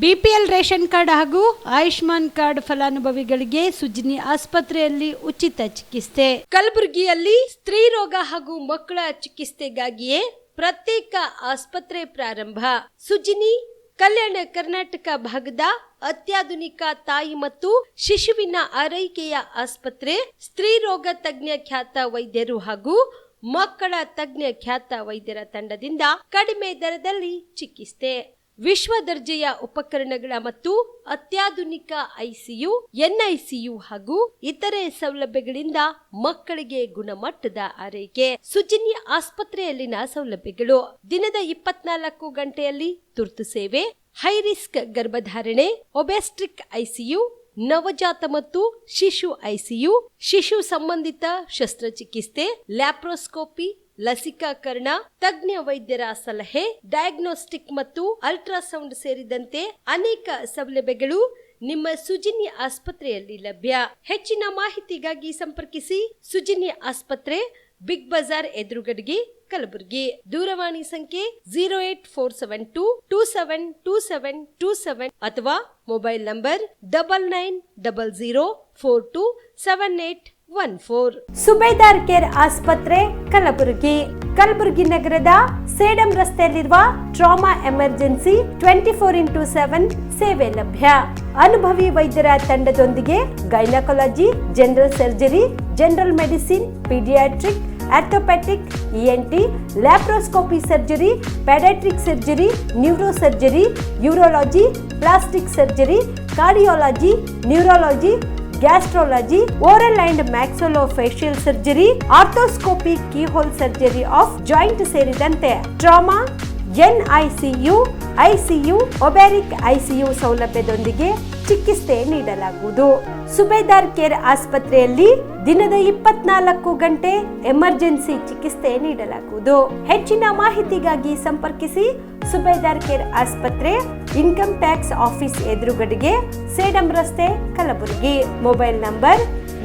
BPL ration card ಹಾಗೂ Ayushman card ಫಲಾನುಭವಿಗಳಿಗೆ ಸುಜ್ನಿ ಆಸ್ಪತ್ರೆಯಲ್ಲಿ ಉಚಿತ ಚಿಕಿತ್ಸೆ. ಕಲಬುರಗಿಯಲ್ಲಿ ಸ್ತ್ರೀ ರೋಗ ಹಾಗೂ ಮಕ್ಕಳ ಚಿಕಿತ್ಸೆಗಾಗಿಯೇ ಪ್ರತ್ಯೇಕ ಆಸ್ಪತ್ರೆ ಪ್ರಾರಂಭ. ಸುಜ್ನಿ ಕಲ್ಯಾಣ ಕರ್ನಾಟಕ ಭಾಗದ ಅತ್ಯಾಧುನಿಕ ತಾಯಿ ಮತ್ತು ಶಿಶುವಿನ ಆರೈಕೆಯ ಆಸ್ಪತ್ರೆ. ಸ್ತ್ರೀ ರೋಗ ತಜ್ಞ ಖ್ಯಾತ ವೈದ್ಯರು ಹಾಗೂ ಮಕ್ಕಳ ತಜ್ಞ ಖ್ಯಾತ ವೈದ್ಯರ ತಂಡದಿಂದ ಕಡಿಮೆ ದರದಲ್ಲಿ ಚಿಕಿತ್ಸೆ, ವಿಶ್ವ ದರ್ಜೆಯ ಉಪಕರಣಗಳ ಮತ್ತು ಅತ್ಯಾಧುನಿಕ ಐಸಿಯು, ಎನ್ಐಸಿಯು ಹಾಗೂ ಇತರೆ ಸೌಲಭ್ಯಗಳಿಂದ ಮಕ್ಕಳಿಗೆ ಗುಣಮಟ್ಟದ ಆರೈಕೆ. ಸುಜ್ನಿ ಆಸ್ಪತ್ರೆಯಲ್ಲಿನ ಸೌಲಭ್ಯಗಳು: ದಿನದ 24 ಗಂಟೆಯಲ್ಲಿ ತುರ್ತು ಸೇವೆ, ಹೈ ರಿಸ್ಕ್ ಗರ್ಭಧಾರಣೆ, ಒಬೆಸ್ಟ್ರಿಕ್ ಐಸಿಯು, ನವಜಾತ ಮತ್ತು ಶಿಶು ಐಸಿಯು, ಶಿಶು ಸಂಬಂಧಿತ ಶಸ್ತ್ರಚಿಕಿತ್ಸೆ, ಲ್ಯಾಪ್ರೋಸ್ಕೋಪಿ, ಲಸಿಕಾಕರಣ, ತಜ್ಞ ವೈದ್ಯರ ಸಲಹೆ, ಡಯಾಗ್ನೋಸ್ಟಿಕ್ ಮತ್ತು ಅಲ್ಟ್ರಾಸೌಂಡ್ ಸೇರಿದಂತೆ ಅನೇಕ ಸೌಲಭ್ಯಗಳು ನಿಮ್ಮ ಸುಜ್ನಿ ಆಸ್ಪತ್ರೆಯಲ್ಲಿ ಲಭ್ಯ. ಹೆಚ್ಚಿನ ಮಾಹಿತಿಗಾಗಿ ಸಂಪರ್ಕಿಸಿ ಸುಜ್ನಿ ಆಸ್ಪತ್ರೆ, ಬಿಗ್ ಬಜಾರ್ ಎದುರುಗಡೆಗೆ, ಕಲಬುರಗಿ. ದೂರವಾಣಿ ಸಂಖ್ಯೆ 08472727227 ಅಥವಾ ಮೊಬೈಲ್ ನಂಬರ್ 9900427814. ಸುಬೇದಾರ್ ಕೇರ್ ಆಸ್ಪತ್ರೆ, ಕಲಬುರಗಿ. ಕಲಬುರಗಿ ನಗರದ ಸೇಡಂ ರಸ್ತೆಯಲ್ಲಿರುವ ಟ್ರಾಮಾ ಎಮರ್ಜೆನ್ಸಿ 24x7 ಸೇವೆ ಲಭ್ಯ. ಅನುಭವಿ ವೈದ್ಯರ ತಂಡದೊಂದಿಗೆ gynaecology, general surgery, general medicine, paediatric, orthopaedic, ENT, laparoscopy surgery, paediatric surgery, neuro surgery, urology, plastic surgery, cardiology, neurology, gastrology, oral and maxillofacial surgery, arthroscopy, keyhole surgery of joint ಸೇರಿದಂತೆ trauma, NICU, ICU, obstetric ICU ಸೌಲಭ್ಯದೊಂದಿಗೆ ಚಿಕಿತ್ಸೆ ನೀಡಲಾಗುವುದು. ಸುಬೇದಾರ್ care ಆಸ್ಪತ್ರೆಯಲ್ಲಿ ದಿನದ 24 ಗಂಟೆ emergency ಚಿಕಿತ್ಸೆ ನೀಡಲಾಗುವುದು. ಹೆಚ್ಚಿನ ಮಾಹಿತಿಗಾಗಿ ಸಂಪರ್ಕಿಸಿ ಸುಬೇದಾರ್ ಕೇರ್ ಆಸ್ಪತ್ರೆ, ಇನ್ಕಮ್ ಟ್ಯಾಕ್ಸ್ ಆಫೀಸ್ ಎದುರುಗಡೆಗೆ, ಸೇಡಂ ರಸ್ತೆ, Kalaburagi. Mobile number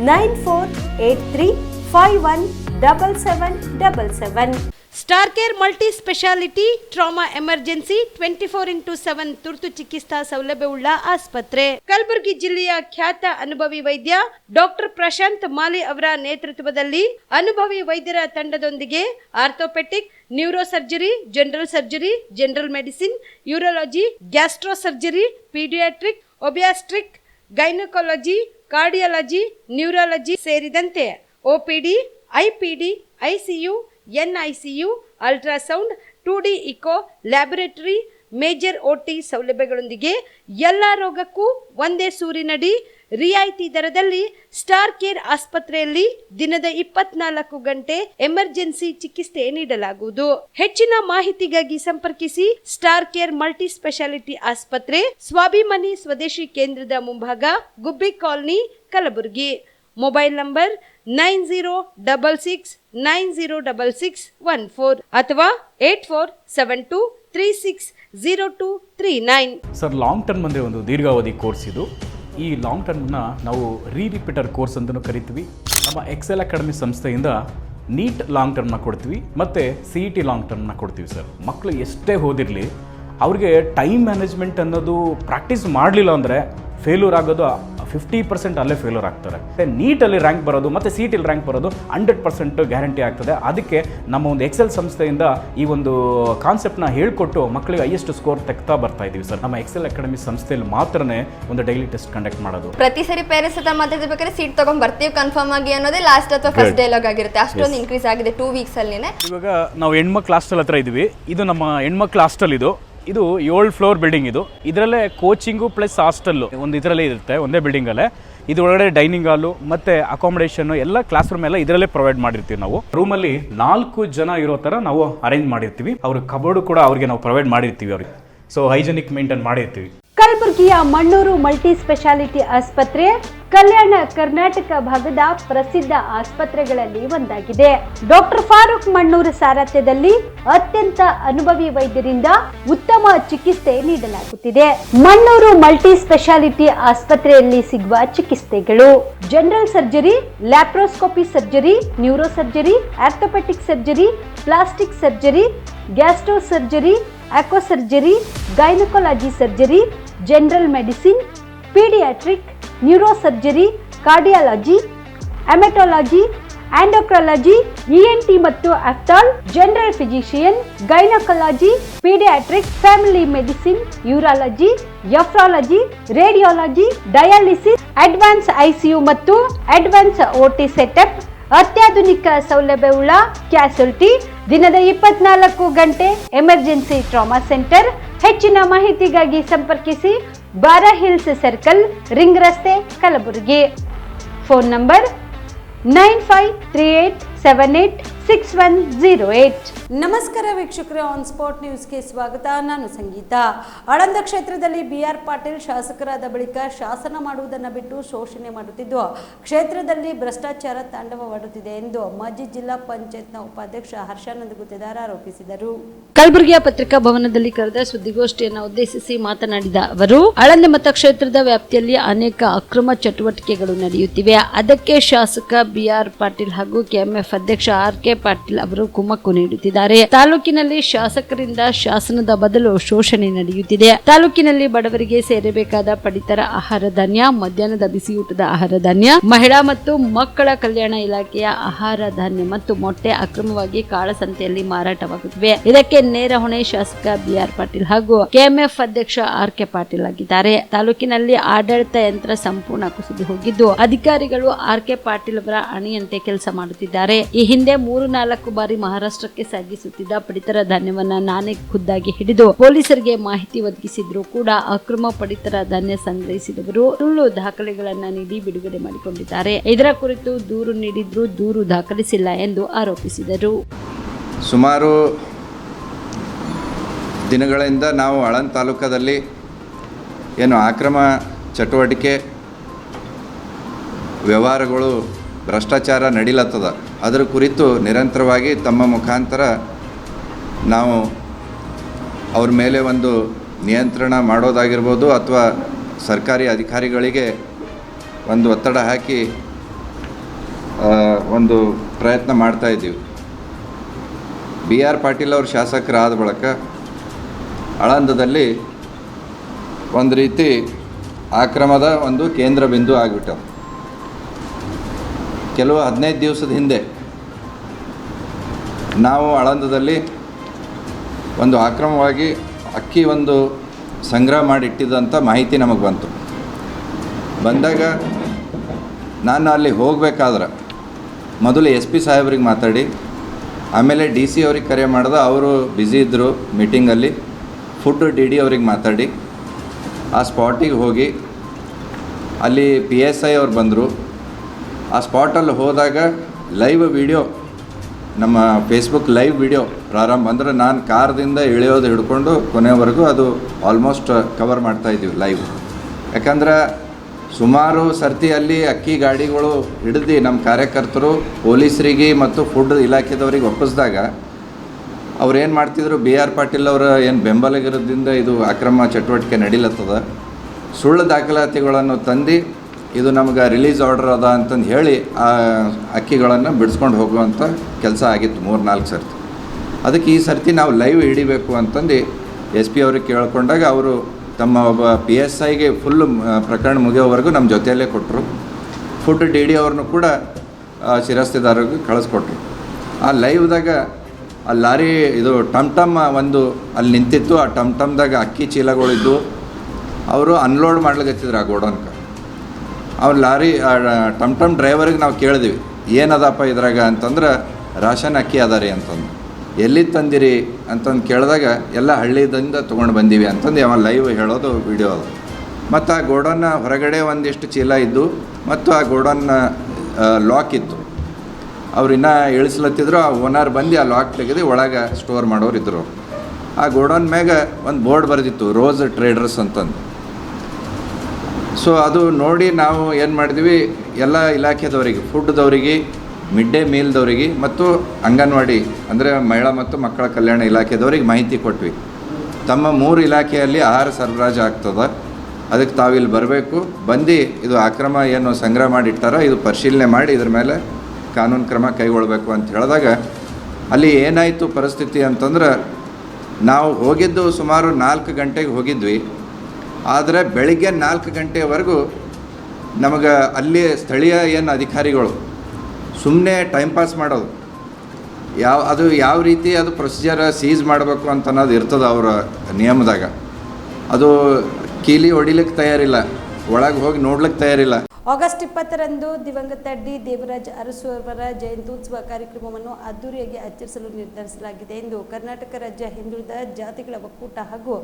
9483517777. Star care multi speciality trauma emergency 24x7 ತುರ್ತು ಚಿಕಿತ್ಸಾ ಸೌಲಭ್ಯವುಳ್ಳ ಆಸ್ಪತ್ರೆ. ಕಲಬುರಗಿ ಜಿಲ್ಲೆಯ ಖ್ಯಾತ ಅನುಭವಿ ವೈದ್ಯ ಡಾಕ್ಟರ್ ಪ್ರಶಾಂತ್ ಮಾಲೆ ಅವರ ನೇತೃತ್ವದಲ್ಲಿ ಅನುಭವಿ ವೈದ್ಯರ ತಂಡದೊಂದಿಗೆ orthopaedic, neuro surgery, general surgery, general medicine, urology, gastro surgery, paediatric, obstetric, gynaecology, cardiology, neurology ಸೇರಿದಂತೆ OPD, IPD, ICU, NICU, ultrasound, 2D echo, laboratory, major OT ಸೌಲಭ್ಯಗಳೊಂದಿಗೆ ಎಲ್ಲ ರೋಗಕ್ಕೂ ಒಂದೇ ಸೂರಿನಡಿ ರಿಯಾಯಿತಿ ದರದಲ್ಲಿ ಸ್ಟಾರ್ ಕೇರ್ ಆಸ್ಪತ್ರೆಯಲ್ಲಿ ದಿನದ 24 ಗಂಟೆ ಎಮರ್ಜೆನ್ಸಿ ಚಿಕಿತ್ಸೆ ನೀಡಲಾಗುವುದು. ಹೆಚ್ಚಿನ ಮಾಹಿತಿಗಾಗಿ ಸಂಪರ್ಕಿಸಿ ಸ್ಟಾರ್ ಕೇರ್ ಮಲ್ಟಿ ಸ್ಪೆಷಾಲಿಟಿ ಆಸ್ಪತ್ರೆ, ಸ್ವಾಭಿಮಾನಿ ಸ್ವದೇಶಿ ಕೇಂದ್ರದ ಮುಂಭಾಗ, ಗುಬ್ಬಿ ಕಾಲನಿ, ಕಲಬುರಗಿ. ಮೊಬೈಲ್ ನಂಬರ್ 9066906614 ಅಥವಾ 8472360239. ಸರ್, ಲಾಂಗ್ ಟರ್ಮ್ ಅಂದರೆ ಒಂದು ದೀರ್ಘಾವಧಿ ಕೋರ್ಸ್ ಇದು. ಈ ಲಾಂಗ್ ಟರ್ಮ್ನ ನಾವು ರಿಪೀಟರ್ ಕೋರ್ಸ್ ಅಂತಲೂ ಕರಿತೀವಿ. ನಮ್ಮ ಎಕ್ಸೆಲ್ ಅಕಾಡೆಮಿ ಸಂಸ್ಥೆಯಿಂದ ನೀಟ್ ಲಾಂಗ್ ಟರ್ಮ್ನ ಕೊಡ್ತೀವಿ ಮತ್ತು CET ಲಾಂಗ್ ಟರ್ಮ್ನ ಕೊಡ್ತೀವಿ. ಸರ್, ಮಕ್ಕಳು ಎಷ್ಟೇ ಓದಿರಲಿ ಅವ್ರಿಗೆ ಟೈಮ್ ಮ್ಯಾನೇಜ್ಮೆಂಟ್ ಅನ್ನೋದು ಪ್ರಾಕ್ಟೀಸ್ ಮಾಡಲಿಲ್ಲ ಅಂದರೆ ಫೇಲ್ಯೂರ್ ಆಗೋದು 50% ಅಲ್ಲೇ ಫೇಲ್ಯೂರ್ ಆಗ್ತಾರೆ. ನೀಟಲ್ಲಿ ರ್ಯಾಂಕ್ ಬರೋದು ಮತ್ತು CETಲಿ ರ್ಯಾಂಕ್ ಬರೋದು 100% ಗ್ಯಾರಂಟಿ ಆಗ್ತದೆ. ಅದಕ್ಕೆ ನಮ್ಮ ಒಂದು ಎಕ್ಸೆಲ್ ಸಂಸ್ಥೆಯಿಂದ ಈ ಒಂದು ಕಾನ್ಸೆಪ್ಟ್ನ ಹೇಳ್ಕೊಟ್ಟು ಮಕ್ಕಳಿಗೆ ಹೈಯೆಸ್ಟ್ ಸ್ಕೋರ್ ತೆಗ್ತಾ ಬರ್ತಾ ಇದ್ದೀವಿ. ಸರ್, ನಮ್ಮ ಎಕ್ಸೆಲ್ ಅಕಾಡೆಮಿ ಸಂಸ್ಥೆಯಲ್ಲಿ ಮಾತ್ರನೇ ಒಂದು ಡೈಲಿ ಟೆಸ್ಟ್ ಕಂಡಕ್ಟ್ ಮಾಡೋದು. ಪ್ರತಿ ಸರಿ ಪೇರೆಂಟ್ಸ್ ಹತ್ರ ಮಾತಾಡ್ಬೇಕಾದ್ರೆ ಸೀಟ್ ತಗೊಂಡ್ ಬರ್ತೀವಿ ಕನ್ಫರ್ಮ್ ಆಗಿ ಅನ್ನೋದೇ ಲಾಸ್ಟ್ ಅಥವಾ ಫಸ್ಟ್ ಡೈಲಾಗ್ ಆಗಿರುತ್ತೆ. ಅಷ್ಟೊಂದು ಇನ್ಕ್ರೀಸ್ ಆಗಿದೆ 2 ವೀಕ್ಸ್ ಅಲ್ಲಿನೇ. ಇವಾಗ ನಾವು ಹೆಣ್ಮಕ್ಳು ಹಾಸ್ಟೆಲ್ ಹತ್ರ ಇದ್ದೀವಿ. ಇದು ನಮ್ಮ ಹೆಣ್ಮಕ್ಳು ಹಾಸ್ಟೆಲ್. ಇದು 7 ಫ್ಲೋರ್ ಬಿಲ್ಡಿಂಗ್. ಇದರಲ್ಲೇ ಕೋಚಿಂಗು ಪ್ಲಸ್ ಹಾಸ್ಟೆಲ್ ಒಂದು ಇದರಲ್ಲೇ ಇರುತ್ತೆ, ಒಂದೇ ಬಿಲ್ಡಿಂಗಲ್ಲೇ. ಇದು ಒಳಗಡೆ ಡೈನಿಂಗ್ ಹಾಲು ಮತ್ತು ಅಕಾಮಿಡೇಷನ್ ಎಲ್ಲ ಕ್ಲಾಸ್ ರೂಮ್ ಎಲ್ಲ ಇದರಲ್ಲೇ ಪ್ರೊವೈಡ್ ಮಾಡಿರ್ತೀವಿ. ನಾವು ರೂಮಲ್ಲಿ 4 ಜನ ಇರೋ ಥರ ನಾವು ಅರೇಂಜ್ ಮಾಡಿರ್ತೀವಿ. ಅವ್ರ ಕಬೋರ್ಡು ಕೂಡ ಅವ್ರಿಗೆ ನಾವು ಪ್ರೊವೈಡ್ ಮಾಡಿರ್ತೀವಿ. ಅವ್ರಿಗೆ ಸೊ ಹೈಜೆನಿಕ್ ಮೇಂಟೈನ್ ಮಾಡಿರ್ತೀವಿ. ಕಲಬುರಗಿಯ ಮಣ್ಣೂರು ಮಲ್ಟಿ ಸ್ಪೆಷಾಲಿಟಿ ಆಸ್ಪತ್ರೆ ಕಲ್ಯಾಣ ಕರ್ನಾಟಕ ಭಾಗದ ಪ್ರಸಿದ್ಧ ಆಸ್ಪತ್ರೆಗಳಲ್ಲಿ ಒಂದಾಗಿದೆ. ಡಾಕ್ಟರ್ ಫಾರೂಕ್ ಮಣ್ಣೂರು ಸಾರಥ್ಯದಲ್ಲಿ ಅತ್ಯಂತ ಅನುಭವಿ ವೈದ್ಯರಿಂದ ಉತ್ತಮ ಚಿಕಿತ್ಸೆ ನೀಡಲಾಗುತ್ತಿದೆ. ಮಣ್ಣೂರು ಮಲ್ಟಿ ಸ್ಪೆಷಾಲಿಟಿ ಆಸ್ಪತ್ರೆಯಲ್ಲಿ ಸಿಗುವ ಚಿಕಿತ್ಸೆಗಳು: general surgery, laparoscopy surgery, neuro surgery, orthopaedic surgery, plastic surgery, gastro surgery, ಆಕ್ವಾ surgery, gynaecology surgery, general medicine, paediatric, neurosurgery, cardiology, haematology, endocrinology, ENT ಮತ್ತು ophthal, general physician, gynaecology, paediatric, family medicine, urology, nephrology, radiology, dialysis, advance ICU ಮತ್ತು advance OT setup, ಅತ್ಯಾಧುನಿಕ ಸೌಲಭ್ಯವುಳ್ಳ ಕ್ಯಾಸುಲಿಟಿ, ದಿನದ 24 ಗಂಟೆ emergency trauma centre. ಹೆಚ್ಚಿನ ಮಾಹಿತಿಗಾಗಿ ಸಂಪರ್ಕಿಸಿ ಬಾರಾ ಹಿಲ್ಸ್ ಸರ್ಕಲ್, ರಿಂಗ್ ರಸ್ತೆ, ಕಲಬುರಗಿ. Phone number 9538786108. ನಮಸ್ಕಾರ ವೀಕ್ಷಕರೇ, ಆನ್ ಸ್ಪಾಟ್ ನ್ಯೂಸ್ಗೆ ಸ್ವಾಗತ. ನಾನು ಸಂಗೀತ. ಆಳಂದ ಕ್ಷೇತ್ರದಲ್ಲಿ BR ಪಾಟೀಲ್ ಶಾಸಕರಾದ ಬಳಿಕ ಶಾಸನ ಮಾಡುವುದನ್ನು ಬಿಟ್ಟು ಶೋಷಣೆ ಮಾಡುತ್ತಿದ್ದು ಕ್ಷೇತ್ರದಲ್ಲಿ ಭ್ರಷ್ಟಾಚಾರ ತಾಂಡವವಾಡುತ್ತಿದೆ ಎಂದು ಮಾಜಿ ಜಿಲ್ಲಾ ಪಂಚಾಯತ್ನ ಉಪಾಧ್ಯಕ್ಷ ಹರ್ಷಾನಂದ ಗುತ್ತೇದಾರ್ ಆರೋಪಿಸಿದರು. ಕಲಬುರಗಿಯ ಪತ್ರಿಕಾ ಭವನದಲ್ಲಿ ಕರೆದ ಸುದ್ದಿಗೋಷ್ಠಿಯನ್ನು ಉದ್ದೇಶಿಸಿ ಮಾತನಾಡಿದ ಅವರು, ಆಳಂದ ಮತಕ್ಷೇತ್ರದ ವ್ಯಾಪ್ತಿಯಲ್ಲಿ ಅನೇಕ ಅಕ್ರಮ ಚಟುವಟಿಕೆಗಳು ನಡೆಯುತ್ತಿವೆ. ಅದಕ್ಕೆ ಶಾಸಕ BR ಪಾಟೀಲ್ ಹಾಗೂ KMF ಅಧ್ಯಕ್ಷ RK ಪಾಟೀಲ್ ಅವರು ಕುಮ್ಮಕ್ಕು ನೀಡುತ್ತಿದ್ದಾರೆ. ತಾಲೂಕಿನಲ್ಲಿ ಶಾಸಕರಿಂದ ಶಾಸನದ ಬದಲು ಶೋಷಣೆ ನಡೆಯುತ್ತಿದೆ. ತಾಲೂಕಿನಲ್ಲಿ ಬಡವರಿಗೆ ಸೇರಬೇಕಾದ ಪಡಿತರ ಆಹಾರ ಧಾನ್ಯ, ಮಧ್ಯಾಹ್ನದ ಬಿಸಿಯೂಟದ ಆಹಾರ ಧಾನ್ಯ, ಮಹಿಳಾ ಮತ್ತು ಮಕ್ಕಳ ಕಲ್ಯಾಣ ಇಲಾಖೆಯ ಆಹಾರ ಧಾನ್ಯ ಮತ್ತು ಮೊಟ್ಟೆ ಅಕ್ರಮವಾಗಿ ಕಾಳಸಂತೆಯಲ್ಲಿ ಮಾರಾಟವಾಗುತ್ತಿವೆ. ಇದಕ್ಕೆ ನೇರ ಹೊಣೆ ಶಾಸಕ BR ಪಾಟೀಲ್ ಹಾಗೂ KMF ಅಧ್ಯಕ್ಷ RK ಪಾಟೀಲ್ ಆಗಿದ್ದಾರೆ. ತಾಲೂಕಿನಲ್ಲಿ ಆಡಳಿತ ಯಂತ್ರ ಸಂಪೂರ್ಣ ಕುಸಿದು ಹೋಗಿದ್ದು ಅಧಿಕಾರಿಗಳು RK ಪಾಟೀಲ್ ಅವರ ಅಣಿಯಂತೆ ಕೆಲಸ ಮಾಡುತ್ತಿದ್ದಾರೆ. ಈ ಹಿಂದೆ 3-4 ಬಾರಿ ಮಹಾರಾಷ್ಟ್ರಕ್ಕೆ ಸಾಗಿಸುತ್ತಿದ್ದ ಪಡಿತರ ಧಾನ್ಯವನ್ನ ನಾನೇ ಖುದ್ದಾಗಿ ಹಿಡಿದು ಪೊಲೀಸರಿಗೆ ಮಾಹಿತಿ ಒದಗಿಸಿದ್ರು ಕೂಡ ಅಕ್ರಮ ಪಡಿತರ ಧಾನ್ಯ ಸಂಗ್ರಹಿಸಿದವರು ಸುಳ್ಳು ದಾಖಲೆಗಳನ್ನ ನೀಡಿ ಬಿಡುಗಡೆ ಮಾಡಿಕೊಂಡಿದ್ದಾರೆ. ಇದರ ಕುರಿತು ದೂರು ನೀಡಿದ್ರು ದೂರು ದಾಖಲಿಸಿಲ್ಲ ಎಂದು ಆರೋಪಿಸಿದರು. ಸುಮಾರು ದಿನಗಳಿಂದ ನಾವು ಆಳಂದ ತಾಲೂಕದಲ್ಲಿ ಏನು ಅಕ್ರಮ ಚಟುವಟಿಕೆ ವ್ಯವಹಾರಗಳು ಭ್ರಷ್ಟಾಚಾರ ನಡೀಲತ್ತದ, ಅದರ ಕುರಿತು ನಿರಂತರವಾಗಿ ತಮ್ಮ ಮುಖಾಂತರ ನಾವು ಅವ್ರ ಮೇಲೆ ಒಂದು ನಿಯಂತ್ರಣ ಮಾಡೋದಾಗಿರ್ಬೋದು ಅಥವಾ ಸರ್ಕಾರಿ ಅಧಿಕಾರಿಗಳಿಗೆ ಒಂದು ಒತ್ತಡ ಹಾಕಿ ಒಂದು ಪ್ರಯತ್ನ ಮಾಡ್ತಾಯಿದ್ದೀವಿ. BR ಪಾಟೀಲ್ ಅವರು ಶಾಸಕರಾದ ಬಳಿಕ ಆಳಂದದಲ್ಲಿ ಒಂದು ರೀತಿ ಆಕ್ರಮದ ಒಂದು ಕೇಂದ್ರ ಬಿಂದು ಆಗಿಬಿಟ್ಟವು. ಕೆಲವು 15 ದಿವಸದ ಹಿಂದೆ ನಾವು ಆಳಂದದಲ್ಲಿ ಒಂದು ಅಕ್ರಮವಾಗಿ ಅಕ್ಕಿ ಒಂದು ಸಂಗ್ರಹ ಮಾಡಿಟ್ಟಿದ್ದಂಥ ಮಾಹಿತಿ ನಮಗೆ ಬಂದಾಗ ನಾನು ಅಲ್ಲಿ ಹೋಗಬೇಕಾದ್ರೆ ಮೊದಲು SP ಸಾಹೇಬ್ರಿಗೆ ಮಾತಾಡಿ, ಆಮೇಲೆ DC ಅವ್ರಿಗೆ ಕರೆ ಮಾಡಿದ, ಅವರು ಬ್ಯುಸಿ ಇದ್ದರು ಮೀಟಿಂಗಲ್ಲಿ. ಫುಡ್ DD ಅವ್ರಿಗೆ ಮಾತಾಡಿ ಆ ಸ್ಪಾಟಿಗೆ ಹೋಗಿ ಅಲ್ಲಿ PSI ಅವ್ರು ಬಂದರು. ಆ ಸ್ಪಾಟಲ್ಲಿ ಹೋದಾಗ ಲೈವ್ ವಿಡಿಯೋ, ನಮ್ಮ ಫೇಸ್ಬುಕ್ ಲೈವ್ ವಿಡಿಯೋ ಪ್ರಾರಂಭ, ಅಂದರೆ ನಾನು ಕಾರ್ದಿಂದ ಇಳಿಯೋದು ಹಿಡ್ಕೊಂಡು ಕೊನೆವರೆಗೂ ಅದು ಆಲ್ಮೋಸ್ಟ್ ಕವರ್ ಮಾಡ್ತಾಯಿದ್ದೀವಿ ಲೈವ್. ಯಾಕಂದ್ರೆ ಸುಮಾರು ಸರ್ತಿಯಲ್ಲಿ ಅಕ್ಕಿ ಗಾಡಿಗಳು ಹಿಡಿದು ನಮ್ಮ ಕಾರ್ಯಕರ್ತರು ಪೊಲೀಸರಿಗೆ ಮತ್ತು ಫುಡ್ ಇಲಾಖೆದವ್ರಿಗೆ ಒಪ್ಪಿಸಿದಾಗ ಅವ್ರು ಏನು ಮಾಡ್ತಿದ್ರು, BR ಪಾಟೀಲ್ ಅವರ ಏನು ಬೆಂಬಲಿಗರದಿಂದ ಇದು ಅಕ್ರಮ ಚಟುವಟಿಕೆ ನಡೀಲತ್ತದ, ಸುಳ್ಳು ದಾಖಲಾತಿಗಳನ್ನು ತಂದು ಇದು ನಮಗೆ ರಿಲೀಸ್ ಆರ್ಡರ್ ಅದ ಅಂತಂದು ಹೇಳಿ ಆ ಅಕ್ಕಿಗಳನ್ನು ಬಿಡಿಸ್ಕೊಂಡು ಹೋಗುವಂಥ ಕೆಲಸ ಆಗಿತ್ತು 3-4 ಸರ್ತಿ. ಅದಕ್ಕೆ ಈ ಸರ್ತಿ ನಾವು ಲೈವ್ ಹಿಡಿಬೇಕು ಅಂತಂದು SP ಅವ್ರಿಗೆ ಕೇಳ್ಕೊಂಡಾಗ ಅವರು ತಮ್ಮ ಒಬ್ಬ PSIಗೆ ಫುಲ್ಲು ಪ್ರಕರಣ ಮುಗಿಯೋವರೆಗೂ ನಮ್ಮ ಜೊತೆಯಲ್ಲೇ ಕೊಟ್ಟರು. ಫುಡ್ DD ಅವ್ರನ್ನೂ ಕೂಡ ಶಿರಸ್ತೆದಾರರಿಗೆ ಕಳಿಸ್ಕೊಟ್ರು. ಆ ಲೈವ್ದಾಗ ಆ ಲಾರಿ ಇದು ಟಮ್ ಒಂದು ಅಲ್ಲಿ ನಿಂತಿತ್ತು. ಆ ಟಮ್ದಾಗ ಅಕ್ಕಿ ಚೀಲಗಳಿದ್ದು ಅವರು ಅನ್ಲೋಡ್ ಮಾಡ್ಲಿಕತ್ತಿದ್ರು ಆ ಗೋಡೌನ್ಗೆ. ಅವ್ರು ಲಾರಿ ಟಮ್ ಡ್ರೈವರಿಗೆ ನಾವು ಕೇಳಿದ್ವಿ, ಏನದಪ್ಪ ಇದ್ರಾಗ ಅಂತಂದ್ರೆ, ರಾಷನ್ ಅಕ್ಕಿ ಅದ ರೀ ಅಂತಂದು. ಎಲ್ಲಿ ತಂದಿರಿ ಅಂತಂದು ಕೇಳಿದಾಗ ಎಲ್ಲ ಹಳ್ಳಿಯಿಂದ ತೊಗೊಂಡು ಬಂದೀವಿ ಅಂತಂದು ಅವ ಲೈವ್ ಹೇಳೋದು ವಿಡಿಯೋ ಅದು. ಮತ್ತು ಆ ಗೋಡೌನ್ನ ಹೊರಗಡೆ ಒಂದಿಷ್ಟು ಚೀಲ ಇದ್ದು ಮತ್ತು ಆ ಗೋಡೌನ್ನ ಲಾಕ್ ಇತ್ತು. ಅವ್ರು ಇನ್ನೂ ಇಳಿಸ್ಲತ್ತಿದ್ರು. ಆ ಓನರ್ ಬಂದು ಆ ಲಾಕ್ ತೆಗೆದು ಒಳಗೆ ಸ್ಟೋರ್ ಮಾಡೋರು ಇದ್ದರು. ಆ ಗೋಡೌನ್ ಮ್ಯಾಗ ಒಂದು ಬೋರ್ಡ್ ಬರೆದಿತ್ತು, ರೋಸ್ ಟ್ರೇಡರ್ಸ್ ಅಂತಂದು. ಸೊ ಅದು ನೋಡಿ ನಾವು ಏನು ಮಾಡಿದ್ವಿ, ಎಲ್ಲ ಇಲಾಖೆದವರಿಗೆ, ಫುಡ್ದವರಿಗೆ, ಮಿಡ್ ಡೇ ಮೀಲ್ದವರಿಗೆ ಮತ್ತು ಅಂಗನವಾಡಿ ಅಂದರೆ ಮಹಿಳಾ ಮತ್ತು ಮಕ್ಕಳ ಕಲ್ಯಾಣ ಇಲಾಖೆದವ್ರಿಗೆ ಮಾಹಿತಿ ಕೊಟ್ವಿ. ತಮ್ಮ 3 ಇಲಾಖೆಯಲ್ಲಿ ಆಹಾರ ಸರಬರಾಜು ಆಗ್ತದೆ, ಅದಕ್ಕೆ ತಾವಿಲ್ಲಿ ಬರಬೇಕು, ಬಂದು ಇದು ಅಕ್ರಮ ಏನು ಸಂಗ್ರಹ ಮಾಡಿಟ್ಟಾರ ಇದು ಪರಿಶೀಲನೆ ಮಾಡಿ ಇದ್ರ ಮೇಲೆ ಕಾನೂನು ಕ್ರಮ ಕೈಗೊಳ್ಳಬೇಕು ಅಂತ ಹೇಳಿದಾಗ ಅಲ್ಲಿ ಏನಾಯಿತು ಪರಿಸ್ಥಿತಿ ಅಂತಂದ್ರೆ, ನಾವು ಹೋಗಿದ್ದು ಸುಮಾರು 4 ಗಂಟೆಗೆ ಹೋಗಿದ್ವಿ. ಆದರೆ ಬೆಳಿಗ್ಗೆ 4 ಗಂಟೆವರೆಗೂ ನಮಗೆ ಅಲ್ಲಿ ಸ್ಥಳೀಯ ಏನು ಅಧಿಕಾರಿಗಳು ಸುಮ್ಮನೆ ಟೈಮ್ ಪಾಸ್ ಮಾಡೋದು, ಯಾವ ರೀತಿ ಅದು ಪ್ರೊಸೀಜರ್ ಸೀಸ್ ಮಾಡಬೇಕು ಅಂತ ಅನ್ನೋದು ಇರ್ತದೆ ಅವರ ನಿಯಮದಾಗ. ಅದು ಕೀಲಿ ಹೊಡಿಲಿಕ್ಕೆ ತಯಾರಿಲ್ಲ, ಒಳಗೆ ಹೋಗಿ ನೋಡ್ಲಿಕ್ಕೆ ತಯಾರಿಲ್ಲ. ಆಗಸ್ಟ್ 20ರಂದು ದಿವಂಗತ ಡಿ ದೇವರಾಜ್ ಅರಸು ಅವರ ಜಯಂತ್ಯುತ್ಸವ ಕಾರ್ಯಕ್ರಮವನ್ನು ಅದ್ದೂರಿಯಾಗಿ ಆಚರಿಸಲು ನಿರ್ಧರಿಸಲಾಗಿದೆ ಎಂದು ಕರ್ನಾಟಕ ರಾಜ್ಯ ಹಿಂದುಳಿದ ಜಾತಿಗಳ ಒಕ್ಕೂಟ ಹಾಗೂ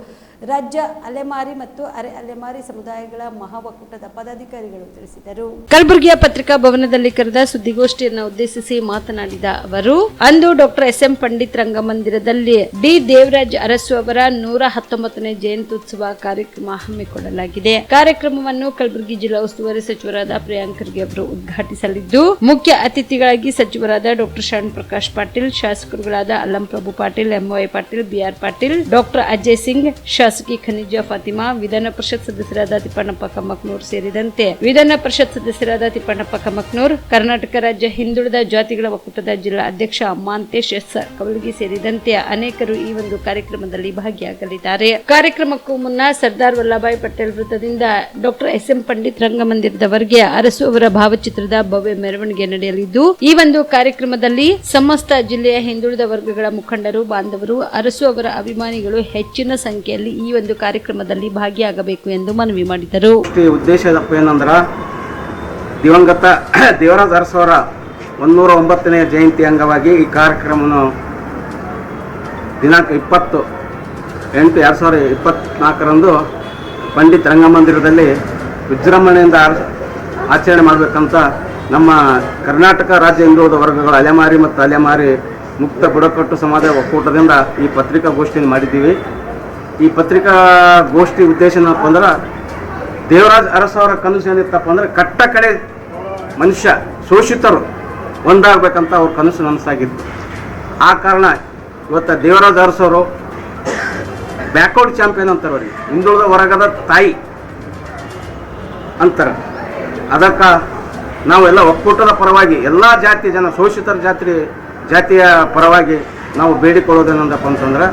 ರಾಜ್ಯ ಅಲೆಮಾರಿ ಮತ್ತು ಅರೆ ಅಲೆಮಾರಿ ಸಮುದಾಯಗಳ ಮಹಾ ಒಕ್ಕೂಟದ ಪದಾಧಿಕಾರಿಗಳು ತಿಳಿಸಿದರು. ಕಲಬುರಗಿಯ ಪತ್ರಿಕಾ ಭವನದಲ್ಲಿ ಕರೆದ ಸುದ್ದಿಗೋಷ್ಠಿಯನ್ನು ಉದ್ದೇಶಿಸಿ ಮಾತನಾಡಿದ ಅವರು, ಅಂದು ಡಾಕ್ಟರ್ ಎಸ್ ಎಂ ಪಂಡಿತ್ ರಂಗಮಂದಿರದಲ್ಲಿ ಡಿ ದೇವರಾಜ್ ಅರಸು ಅವರ 119ನೇ ಜಯಂತ್ಯುತ್ಸವ ಕಾರ್ಯಕ್ರಮ ಹಮ್ಮಿಕೊಳ್ಳಲಾಗಿದೆ. ಕಾರ್ಯಕ್ರಮವನ್ನು ಕಲಬುರಗಿ ಜಿಲ್ಲಾ ಉಸ್ತುವಾರಿ ಸಚಿವರಾದ ಪ್ರಿಯಾಂಕ್ ಖರ್ಗೆ ಅವರು ಉದ್ಘಾಟಿಸಲಿದ್ದು, ಮುಖ್ಯ ಅತಿಥಿಗಳಾಗಿ ಸಚಿವರಾದ ಡಾಕ್ಟರ್ ಶರಣ್ ಪ್ರಕಾಶ್ ಪಾಟೀಲ್, ಶಾಸಕರುಗಳಾದ Allam Prabhu Patil, MY Patil, BR Patil, doctor Ajay Singh, ಶಾಸಕಿ ಖನಿಜಾ ಫಾತಿಮಾ, ವಿಧಾನ ಪರಿಷತ್ ಸದಸ್ಯರಾದ ತಿಪ್ಪಣ್ಣಪ್ಪ ಕಮ್ಮಕ್ನೂರ್ ಸೇರಿದಂತೆ ವಿಧಾನ ಪರಿಷತ್ ಸದಸ್ಯರಾದ ತಿಪ್ಪಣ್ಣಪ್ಪ ಕಮ್ಮಕ್ನೂರ್, ಕರ್ನಾಟಕ ರಾಜ್ಯ ಹಿಂದುಳಿದ ಜಾತಿಗಳ ಒಕ್ಕೂಟದ ಜಿಲ್ಲಾ ಅಧ್ಯಕ್ಷ ಮಾಂತೇಶ್ ಎಸ್ ಕವಲಗಿ ಸೇರಿದಂತೆ ಅನೇಕರು ಈ ಒಂದು ಕಾರ್ಯಕ್ರಮದಲ್ಲಿ ಭಾಗಿಯಾಗಲಿದ್ದಾರೆ. ಕಾರ್ಯಕ್ರಮಕ್ಕೂ ಮುನ್ನ ಸರ್ದಾರ್ ವಲ್ಲಭಾಯ್ ಪಟೇಲ್ ವೃತ್ತದಿಂದ ಡಾಕ್ಟರ್ ಎಸ್ ಎಂ ಪಂಡಿತ್ ರಂಗಮಂದಿರದವರೆಗೆ ಅರಸು ಅವರ ಭಾವಚಿತ್ರದ ಭವ್ಯ ಮೆರವಣಿಗೆ ನಡೆಯಲಿದ್ದು, ಈ ಒಂದು ಕಾರ್ಯಕ್ರಮದಲ್ಲಿ ಸಮಸ್ತ ಜಿಲ್ಲೆಯ ಹಿಂದುಳಿದ ವರ್ಗಗಳ ಮುಖಂಡರು, ಬಾಂಧವರು, ಅರಸು ಅವರ ಅಭಿಮಾನಿಗಳು ಹೆಚ್ಚಿನ ಸಂಖ್ಯೆಯಲ್ಲಿ ಈ ಒಂದು ಕಾರ್ಯಕ್ರಮದಲ್ಲಿ ಭಾಗಿಯಾಗಬೇಕು ಎಂದು ಮನವಿ ಮಾಡಿದರು. ಉದ್ದೇಶ ಏನಂದ್ರ ದಿವಂಗತ ದೇವರಾಜ್ ಅರಸು ಅವರ 109ನೇ ಜಯಂತಿ ಅಂಗವಾಗಿ ಈ ಕಾರ್ಯಕ್ರಮವನ್ನು ದಿನಾಂಕ 20/8/2024ರಂದು ಪಂಡಿತ್ ರಂಗಮಂದಿರದಲ್ಲಿ ವಿಜೃಂಭಣೆಯಿಂದ ಆಚರಣೆ ಮಾಡಬೇಕಂತ ನಮ್ಮ ಕರ್ನಾಟಕ ರಾಜ್ಯ ಹಿಂದುಳಿದ ವರ್ಗಗಳ ಅಲೆಮಾರಿ ಮತ್ತು ಅಲೆಮಾರಿ ಮುಕ್ತ ಬುಡಕಟ್ಟು ಸಮಾಜ ಒಕ್ಕೂಟದಿಂದ ಈ ಪತ್ರಿಕಾಗೋಷ್ಠಿಯನ್ನು ಮಾಡಿದ್ದೀವಿ. ಈ ಪತ್ರಿಕಾಗೋಷ್ಠಿ ಉದ್ದೇಶ ಏನಪ್ಪ ಅಂದ್ರೆ, ದೇವರಾಜ್ ಅರಸು ಅವರ ಕನಸು ಏನಿತ್ತಪ್ಪ ಅಂದರೆ ಕಟ್ಟ ಕಡೆ ಮನುಷ್ಯ ಶೋಷಿತರು ಒಂದಾಗಬೇಕಂತ ಅವ್ರ ಕನಸು ನನಸಾಗಿತ್ತು. ಆ ಕಾರಣ ಇವತ್ತು ದೇವರಾಜ್ ಅರಸು ಅವರು ಬ್ಯಾಕ್ವರ್ಡ್ ಚಾಂಪಿಯನ್ ಅಂತಾರೆ, ಅವ್ರಿಗೆ ಹಿಂದುಳಿದ ವರ್ಗದ ತಾಯಿ ಅಂತಾರೆ. ಅದಕ್ಕೆ ನಾವೆಲ್ಲ ಒಕ್ಕೂಟದ ಪರವಾಗಿ ಎಲ್ಲ ಜಾತಿ ಜನ, ಶೋಷಿತರ ಜಾತಿಯ ಪರವಾಗಿ ನಾವು ಬೇಡಿಕೊಳ್ಳೋದೇನಂದಪ್ಪ ಅಂತಂದ್ರೆ,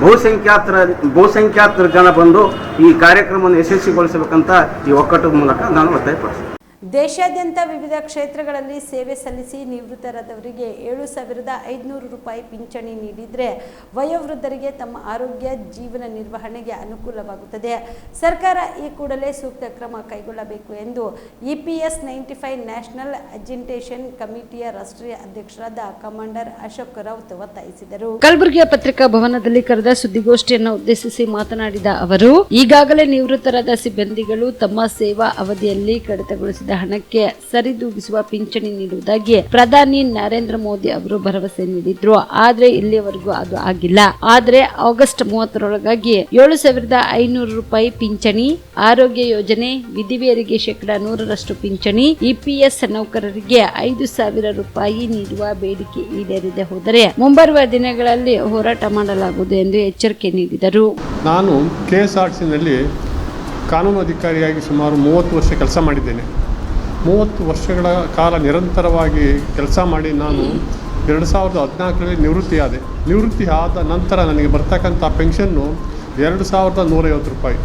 ಬಹುಸಂಖ್ಯಾತರ ಜನ ಬಂದು ಈ ಕಾರ್ಯಕ್ರಮವನ್ನು ಯಶಸ್ವಿಗೊಳಿಸಬೇಕಂತ ಈ ಒಕ್ಕೂಟದ ಮೂಲಕ ನಾನು ಒತ್ತಾಯಪಡಿಸ್ತೀನಿ. ದೇಶಾದ್ಯಂತ ವಿವಿಧ ಕ್ಷೇತ್ರಗಳಲ್ಲಿ ಸೇವೆ ಸಲ್ಲಿಸಿ ನಿವೃತ್ತರಾದವರಿಗೆ 7,500 ರೂಪಾಯಿ ಪಿಂಚಣಿ ನೀಡಿದರೆ ವಯೋವೃದ್ಧರಿಗೆ ತಮ್ಮ ಆರೋಗ್ಯ ಜೀವನ ನಿರ್ವಹಣೆಗೆ ಅನುಕೂಲವಾಗುತ್ತದೆ. ಸರ್ಕಾರ ಈ ಕೂಡಲೇ ಸೂಕ್ತ ಕ್ರಮ ಕೈಗೊಳ್ಳಬೇಕು ಎಂದು EPS 95 ನ್ಯಾಷನಲ್ ಅಜಿಟೇಷನ್ ಕಮಿಟಿಯ ರಾಷ್ಟ್ರೀಯ ಅಧ್ಯಕ್ಷರಾದ ಕಮಾಂಡರ್ ಅಶೋಕ್ ರಾವತ್ ಒತ್ತಾಯಿಸಿದರು. ಕಲಬುರಗಿಯ ಪತ್ರಿಕಾ ಭವನದಲ್ಲಿ ಕರೆದ ಸುದ್ದಿಗೋಷ್ಠಿಯನ್ನು ಉದ್ದೇಶಿಸಿ ಮಾತನಾಡಿದ ಅವರು, ಈಗಾಗಲೇ ನಿವೃತ್ತರಾದ ಸಿಬ್ಬಂದಿಗಳು ತಮ್ಮ ಸೇವಾ ಅವಧಿಯಲ್ಲಿ ಕಡಿತಗೊಳಿಸಿದ ಹಣಕ್ಕೆ ಸರಿದೂಗಿಸುವ ಪಿಂಚಣಿ ನೀಡುವುದಾಗಿ ಪ್ರಧಾನಿ ನರೇಂದ್ರ ಮೋದಿ ಅವರು ಭರವಸೆ ನೀಡಿದ್ರು. ಆದ್ರೆ ಇಲ್ಲಿಯವರೆಗೂ ಅದು ಆಗಿಲ್ಲ. ಆದ್ರೆ ಆಗಸ್ಟ್ 30ರೊಳಗಾಗಿ 7,500 ರೂಪಾಯಿ ಪಿಂಚಣಿ, ಆರೋಗ್ಯ ಯೋಜನೆ, ವಿಧಿವೇರಿಗೆ 100% ಪಿಂಚಣಿ, EPS ನೌಕರರಿಗೆ 5,000 ರೂಪಾಯಿ ನೀಡುವ ಬೇಡಿಕೆ ಈಡೇರದೆ ಹೋದರೆ ಮುಂಬರುವ ದಿನಗಳಲ್ಲಿ ಹೋರಾಟ ಮಾಡಲಾಗುವುದು ಎಂದು ಎಚ್ಚರಿಕೆ ನೀಡಿದರು. ನಾನು KSRTCನಲ್ಲಿ ಕಾನೂನು ಅಧಿಕಾರಿಯಾಗಿ ಸುಮಾರು 30 ವರ್ಷ ಕೆಲಸ ಮಾಡಿದ್ದೇನೆ. 30 ವರ್ಷಗಳ ಕಾಲ ನಿರಂತರವಾಗಿ ಕೆಲಸ ಮಾಡಿ ನಾನು 2014ರಲ್ಲಿ ನಿವೃತ್ತಿ ಆದ ನಂತರ ನನಗೆ ಬರ್ತಕ್ಕಂಥ ಪೆನ್ಷನ್ನು 2,150 ರೂಪಾಯಿ.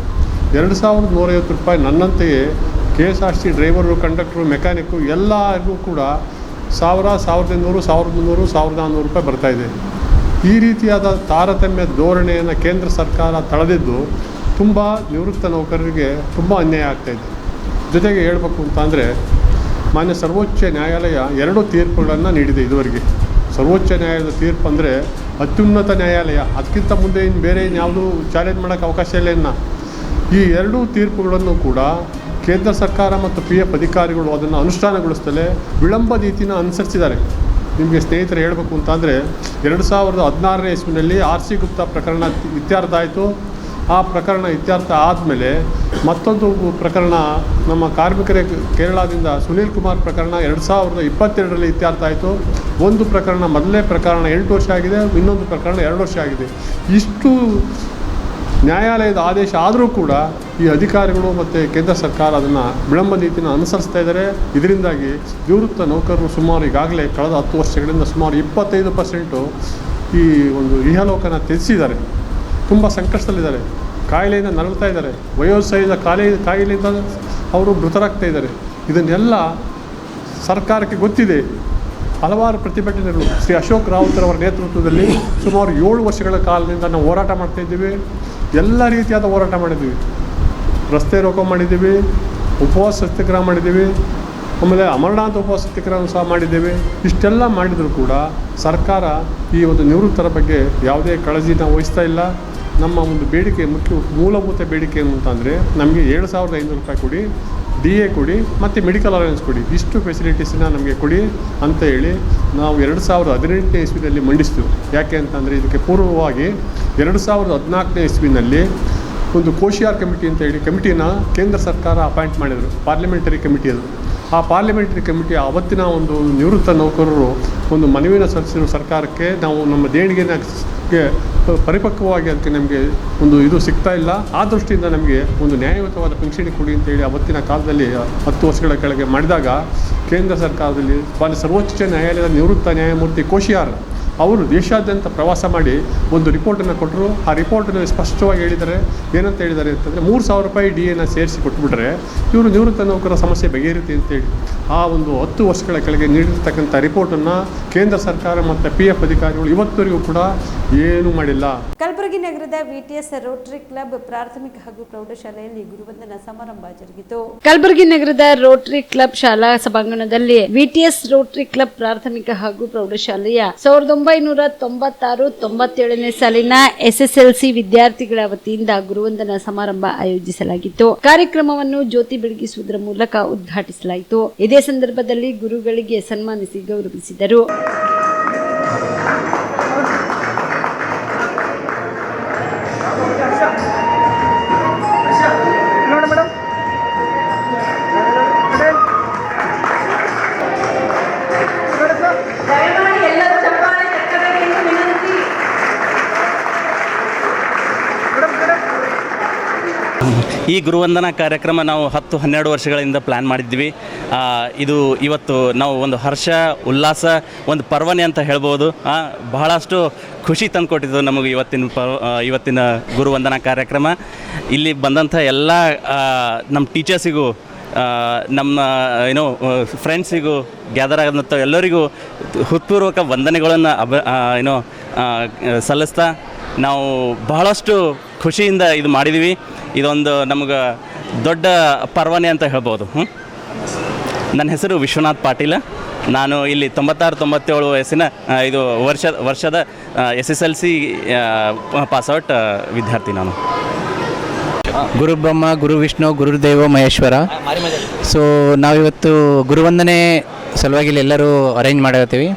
2,150 ರೂಪಾಯಿ ನನ್ನಂತೆಯೇ KSRTC ಡ್ರೈವರು, ಕಂಡಕ್ಟ್ರು, ಮೆಕ್ಯಾನಿಕ್ಕು ಎಲ್ಲರಿಗೂ ಕೂಡ 1,000, 1,200, 1,300, 1,400 ರೂಪಾಯಿ ಬರ್ತಾಯಿದೆ. ಈ ರೀತಿಯಾದ ತಾರತಮ್ಯ ಧೋರಣೆಯನ್ನು ಕೇಂದ್ರ ಸರ್ಕಾರ ತಳೆದಿದ್ದು ತುಂಬ ನಿವೃತ್ತ ನೌಕರರಿಗೆ ತುಂಬ ಅನ್ಯಾಯ ಆಗ್ತಾಯಿದೆ. ಜೊತೆಗೆ ಹೇಳಬೇಕು ಅಂತಂದರೆ, ಮಾನ್ಯ ಸರ್ವೋಚ್ಚ ನ್ಯಾಯಾಲಯ 2 ತೀರ್ಪುಗಳನ್ನು ನೀಡಿದೆ ಇದುವರೆಗೆ. ಸರ್ವೋಚ್ಚ ನ್ಯಾಯಾಲಯದ ತೀರ್ಪು ಅಂದರೆ ಅತ್ಯುನ್ನತ ನ್ಯಾಯಾಲಯ, ಅದಕ್ಕಿಂತ ಮುಂದೆ ಇನ್ನು ಬೇರೆ ಯಾವುದೂ ಚಾಲೆಂಜ್ ಮಾಡೋಕ್ಕೆ ಅವಕಾಶ ಇಲ್ಲ. ಇನ್ನು ಈ 2 ತೀರ್ಪುಗಳನ್ನು ಕೂಡ ಕೇಂದ್ರ ಸರ್ಕಾರ ಮತ್ತು PF ಅಧಿಕಾರಿಗಳು ಅದನ್ನು ಅನುಷ್ಠಾನಗೊಳಿಸ್ತಲೇ ವಿಳಂಬ ನೀತಿನ ಅನುಸರಿಸಿದ್ದಾರೆ. ನಿಮಗೆ ಸ್ನೇಹಿತರು ಹೇಳಬೇಕು ಅಂತಂದರೆ, 2016ನೇ ಇಸ್ವಿನಲ್ಲಿ RC ಗುಪ್ತಾ ಪ್ರಕರಣ ಇತ್ಯರ್ಥ ಆಯಿತು. ಆ ಪ್ರಕರಣ ಇತ್ಯರ್ಥ ಆದಮೇಲೆ ಮತ್ತೊಂದು ಪ್ರಕರಣ ನಮ್ಮ ಕಾರ್ಮಿಕರೇ ಕೇರಳದಿಂದ ಸುನೀಲ್ ಕುಮಾರ್ ಪ್ರಕರಣ 2022ರಲ್ಲಿ ಇತ್ಯರ್ಥ ಆಯಿತು. ಒಂದು ಪ್ರಕರಣ, ಮೊದಲನೇ ಪ್ರಕರಣ 8 ವರ್ಷ ಆಗಿದೆ, ಇನ್ನೊಂದು ಪ್ರಕರಣ 2 ವರ್ಷ ಆಗಿದೆ. ಇಷ್ಟು ನ್ಯಾಯಾಲಯದ ಆದೇಶ ಆದರೂ ಕೂಡ ಈ ಅಧಿಕಾರಿಗಳು ಮತ್ತು ಕೇಂದ್ರ ಸರ್ಕಾರ ಅದನ್ನು ವಿಳಂಬ ನೀತಿನ ಅನುಸರಿಸ್ತಾ ಇದ್ದಾರೆ. ಇದರಿಂದಾಗಿ ನಿವೃತ್ತ ನೌಕರರು ಸುಮಾರು ಈಗಾಗಲೇ ಕಳೆದ 10 ವರ್ಷಗಳಿಂದ ಸುಮಾರು 25% ಈ ಒಂದು ಇಹಲೋಕನ ತ್ಯಜಿಸಿದ್ದಾರೆ. ತುಂಬ ಸಂಕಷ್ಟದಲ್ಲಿದ್ದಾರೆ. ಕಾಯಿಲೆಯಿಂದ ನರಳ್ತಾ ಇದ್ದಾರೆ, ವಯೋಸಹಜ ಕಾಯಿಲೆಯಿಂದ ಅವರು ಮೃತರಾಗ್ತಾ ಇದ್ದಾರೆ. ಇದನ್ನೆಲ್ಲ ಸರ್ಕಾರಕ್ಕೆ ಗೊತ್ತಿದೆ. ಹಲವಾರು ಪ್ರತಿಭಟನೆಗಳು ಶ್ರೀ ಅಶೋಕ್ ರಾವತ್ರವರ ನೇತೃತ್ವದಲ್ಲಿ ಸುಮಾರು 7 ವರ್ಷಗಳ ಕಾಲದಿಂದ ನಾವು ಹೋರಾಟ ಮಾಡ್ತಾಯಿದ್ದೀವಿ. ಎಲ್ಲ ರೀತಿಯಾದ ಹೋರಾಟ ಮಾಡಿದ್ದೀವಿ. ರಸ್ತೆ ರೋಕೋ ಮಾಡಿದ್ದೀವಿ, ಉಪವಾಸ ಸತ್ಯಾಗ್ರಹ ಮಾಡಿದ್ದೀವಿ, ಆಮೇಲೆ ಅಮರನಾಥ ಉಪವಾಸ ಸತ್ಯಾಗ್ರಹ ಸಹ ಮಾಡಿದ್ದೇವೆ. ಇಷ್ಟೆಲ್ಲ ಮಾಡಿದರೂ ಕೂಡ ಸರ್ಕಾರ ಈ ಒಂದು ನಿವೃತ್ತರ ಬಗ್ಗೆ ಯಾವುದೇ ಕಾಳಜಿನ ವಹಿಸ್ತಾ ಇಲ್ಲ. ನಮ್ಮ ಒಂದು ಬೇಡಿಕೆ ಮೂಲಭೂತ ಬೇಡಿಕೆ ಏನು ಅಂತಂದರೆ, ನಮಗೆ 7,500 ರೂಪಾಯಿ ಕೊಡಿ, DA ಕೊಡಿ ಮತ್ತು ಮೆಡಿಕಲ್ ಅಲವೆನ್ಸ್ ಕೊಡಿ, ಇಷ್ಟು ಫೆಸಿಲಿಟೀಸನ್ನ ನಮಗೆ ಕೊಡಿ ಅಂತ ಹೇಳಿ ನಾವು 2018ನೇ ಇಸ್ವಿನಲ್ಲಿ ಮಂಡಿಸಿದ್ವು. ಯಾಕೆ ಅಂತಂದರೆ ಇದಕ್ಕೆ ಪೂರ್ವವಾಗಿ 2014ನೇ ಇಸ್ವಿನಲ್ಲಿ ಒಂದು ಕೋಶಿಯಾರ್ ಕಮಿಟಿ ಅಂತ ಹೇಳಿ ಕಮಿಟಿನ ಕೇಂದ್ರ ಸರ್ಕಾರ ಅಪಾಯಿಂಟ್ ಮಾಡಿದರು, ಪಾರ್ಲಿಮೆಂಟರಿ ಕಮಿಟಿ ಅದು. ಆ ಪಾರ್ಲಿಮೆಂಟರಿ ಕಮಿಟಿ ಆವತ್ತಿನ ಒಂದು ನಿವೃತ್ತ ನೌಕರರು ಒಂದು ಮನವಿನ ಸಲ್ಲಿಸಿರುವ ಸರ್ಕಾರಕ್ಕೆ, ನಾವು ನಮ್ಮ ದೇಣಿಗೆನ ಪರಿಪಕ್ವವಾಗಿ ಅದಕ್ಕೆ ನಮಗೆ ಒಂದು ಇದು ಸಿಗ್ತಾ ಇಲ್ಲ, ಆ ದೃಷ್ಟಿಯಿಂದ ನಮಗೆ ಒಂದು ನ್ಯಾಯಯುತವಾದ ಪಿಂಚಣಿ ಕೊಡಿ ಅಂತೇಳಿ ಆವತ್ತಿನ ಕಾಲದಲ್ಲಿ 10 ವರ್ಷಗಳ ಕೆಳಗೆ ಮಾಡಿದಾಗ ಕೇಂದ್ರ ಸರ್ಕಾರದಲ್ಲಿ ಸರ್ವೋಚ್ಚ ನ್ಯಾಯಾಲಯದ ನಿವೃತ್ತ ನ್ಯಾಯಮೂರ್ತಿ ಕೋಶಿಯಾರ್ ಅವರು ದೇಶಾದ್ಯಂತ ಪ್ರವಾಸ ಮಾಡಿ ಒಂದು ರಿಪೋರ್ಟನ್ನು ಕೊಟ್ಟರು. ಆ ರಿಪೋರ್ಟಲ್ಲಿ ಸ್ಪಷ್ಟವಾಗಿ ಹೇಳಿದ್ದಾರೆ. ಏನಂತ ಹೇಳಿದ್ದಾರೆ ಅಂತಂದರೆ, 3,000 ರೂಪಾಯಿ DAನ ಸೇರಿಸಿ ಕೊಟ್ಬಿಟ್ರೆ ಇವರು ನಿವೃತ್ತ ನೌಕರರ ಸಮಸ್ಯೆ ಬಗೆಹರಿಯುತ್ತೆ ಅಂತೇಳಿ ಆ ಒಂದು 10 ವರ್ಷಗಳ ಕೆಳಗೆ ನೀಡಿರ್ತಕ್ಕಂಥ ರಿಪೋರ್ಟನ್ನು ಕೇಂದ್ರ ಸರ್ಕಾರ ಮತ್ತು PF ಅಧಿಕಾರಿಗಳು ಇವತ್ತವರೆಗೂ ಕೂಡ ಏನೂ ಮಾಡಿಲ್ಲ. ಕಲಬುರಗಿ ನಗರದ VTS ರೋಟರಿ ಕ್ಲಬ್ ಪ್ರಾಥಮಿಕ ಹಾಗೂ ಪ್ರೌಢಶಾಲೆಯಲ್ಲಿ ಗುರುವಂದನಾ ಸಮಾರಂಭ ಜರುಗಿತು. ಕಲಬುರಗಿ ನಗರದ ರೋಟರಿ ಕ್ಲಬ್ ಶಾಲಾ ಸಭಾಂಗಣದಲ್ಲಿ VTS ರೋಟರಿ ಕ್ಲಬ್ ಪ್ರಾಥಮಿಕ ಹಾಗೂ ಪ್ರೌಢಶಾಲೆಯ 1996-97ನೇ ಸಾಲಿನ SSLC ವಿದ್ಯಾರ್ಥಿಗಳ ವತಿಯಿಂದ ಗುರುವಂದನಾ ಸಮಾರಂಭ ಆಯೋಜಿಸಲಾಗಿತ್ತು. ಕಾರ್ಯಕ್ರಮವನ್ನು ಜ್ಯೋತಿ ಬೆಳಗಿಸುವುದರ ಮೂಲಕ ಉದ್ಘಾಟಿಸಲಾಯಿತು. ಇದೇ ಸಂದರ್ಭದಲ್ಲಿ ಗುರುಗಳಿಗೆ ಸನ್ಮಾನಿಸಿ ಗೌರವಿಸಿದರು. ಈ ಗುರುವಂದನಾ ಕಾರ್ಯಕ್ರಮ ನಾವು 10-12 ವರ್ಷಗಳಿಂದ ಪ್ಲ್ಯಾನ್ ಮಾಡಿದ್ವಿ. ಇದು ಇವತ್ತು ನಾವು ಒಂದು ಹರ್ಷ ಉಲ್ಲಾಸ ಒಂದು ಪರ್ವನೆ ಅಂತ ಹೇಳ್ಬೋದು. ಬಹಳಷ್ಟು ಖುಷಿ ತಂದುಕೊಟ್ಟಿದ್ದು ನಮಗೆ ಇವತ್ತಿನ ಗುರುವಂದನಾ ಕಾರ್ಯಕ್ರಮ. ಇಲ್ಲಿ ಬಂದಂಥ ಎಲ್ಲ ನಮ್ಮ ಟೀಚರ್ಸಿಗೂ, ನಮ್ಮ ಫ್ರೆಂಡ್ಸಿಗೂ, ಗ್ಯಾದರ್ ಆದಂಥ ಎಲ್ಲರಿಗೂ ಹೃತ್ಪೂರ್ವಕ ವಂದನೆಗಳನ್ನು ಸಲ್ಲಿಸ್ತಾ ನಾವು ಬಹಳಷ್ಟು ಖುಷಿಯಿಂದ ಇದು ಮಾಡಿದ್ದೀವಿ. ಇದೊಂದು ನಮಗೆ ದೊಡ್ಡ ಪರ್ವನೆ ಅಂತ ಹೇಳ್ಬೋದು. ನನ್ನ ಹೆಸರು ವಿಶ್ವನಾಥ್ ಪಾಟೀಲ. ನಾನು ಇಲ್ಲಿ 96-97 ವಯಸ್ಸಿನ ವರ್ಷದ SSLC ಪಾಸ್ಔಟ್ ವಿದ್ಯಾರ್ಥಿ. ನಾನು ಗುರು ಬ್ರಹ್ಮ, ಗುರು ವಿಷ್ಣು, ಗುರುದೇವ ಮಹೇಶ್ವರ. ಸೊ ನಾವಿವತ್ತು ಗುರುವಂದನೆ ಸಲುವಾಗಿ ಎಲ್ಲರೂ ಅರೇಂಜ್ ಮಾಡಿರ್ತೀವಿ.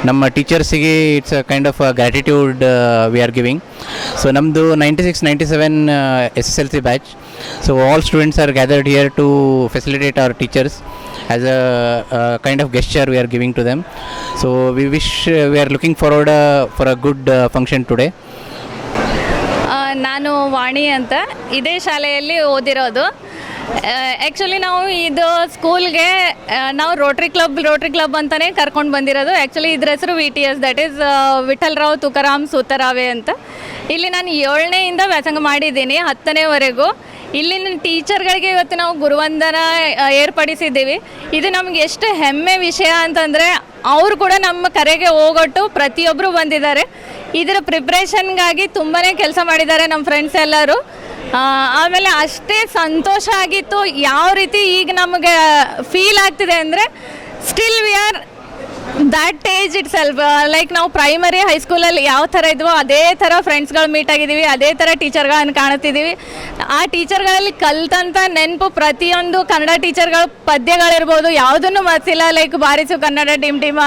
ನಮ್ಮ ಟೀಚರ್ಸಿಗೆ it's a kind of gratitude we are giving. So ನಮ್ಮದು 96-97 SSLC batch. So all students are gathered here to facilitate our teachers as a kind of gesture we are giving to them. So we are looking forward for a good function today. ನಾನು ವಾಣಿ ಅಂತ ಇದೇ ಶಾಲೆಯಲ್ಲಿ ಓದಿರೋದು. Actually ನಾವು ಇದು ಸ್ಕೂಲ್ಗೆ ನಾವು rotary club ಅಂತಲೇ ಕರ್ಕೊಂಡು ಬಂದಿರೋದು. ಆ್ಯಕ್ಚುಲಿ ಇದ್ರ ಹೆಸರು VTS, that is Vithalrao Tukaram Sutarave ಅಂತ. ಇಲ್ಲಿ ನಾನು 7ನೇಯಿಂದ ವ್ಯಾಸಂಗ ಮಾಡಿದ್ದೀನಿ 10ನೇವರೆಗೂ. ಇಲ್ಲಿನ ಟೀಚರ್ಗಳಿಗೆ ಇವತ್ತು ನಾವು ಗುರುವಂದನ ಏರ್ಪಡಿಸಿದ್ದೀವಿ. ಇದು ನಮಗೆ ಎಷ್ಟು ಹೆಮ್ಮೆ ವಿಷಯ ಅಂತಂದರೆ, ಅವರು ಕೂಡ ನಮ್ಮ ಕರೆಗೆ ಹೋಗೊಟ್ಟು ಪ್ರತಿಯೊಬ್ಬರು ಬಂದಿದ್ದಾರೆ. ಇದರ ಪ್ರಿಪ್ರೇಷನ್ಗಾಗಿ ತುಂಬಾ ಕೆಲಸ ಮಾಡಿದ್ದಾರೆ ನಮ್ಮ ಫ್ರೆಂಡ್ಸ್ ಎಲ್ಲರೂ. ಆಮೇಲೆ ಅಷ್ಟೇ ಸಂತೋಷ ಆಗಿತ್ತು. ಯಾವ ರೀತಿ ಈಗ ನಮಗೆ ಫೀಲ್ ಆಗ್ತಿದೆ ಅಂದರೆ, still we are that age it self. Like ನಾವು ಪ್ರೈಮರಿ ಹೈಸ್ಕೂಲಲ್ಲಿ ಯಾವ ಥರ ಇದ್ವೋ ಅದೇ ಥರ ಫ್ರೆಂಡ್ಸ್ಗಳು ಮೀಟ್ ಆಗಿದ್ದೀವಿ, ಅದೇ ಥರ ಟೀಚರ್ಗಳನ್ನು ಕಾಣುತ್ತಿದ್ದೀವಿ. ಆ ಟೀಚರ್ಗಳಲ್ಲಿ ಕಲ್ತಂಥ ನೆನಪು ಪ್ರತಿಯೊಂದು ಕನ್ನಡ ಟೀಚರ್ಗಳ ಪದ್ಯಗಳಿರ್ಬೋದು ಯಾವುದನ್ನು ಮರ್ತಿಲ್ಲ. ಲೈಕ್ ಬಾರಿಸು ಕನ್ನಡ ಟಿಮ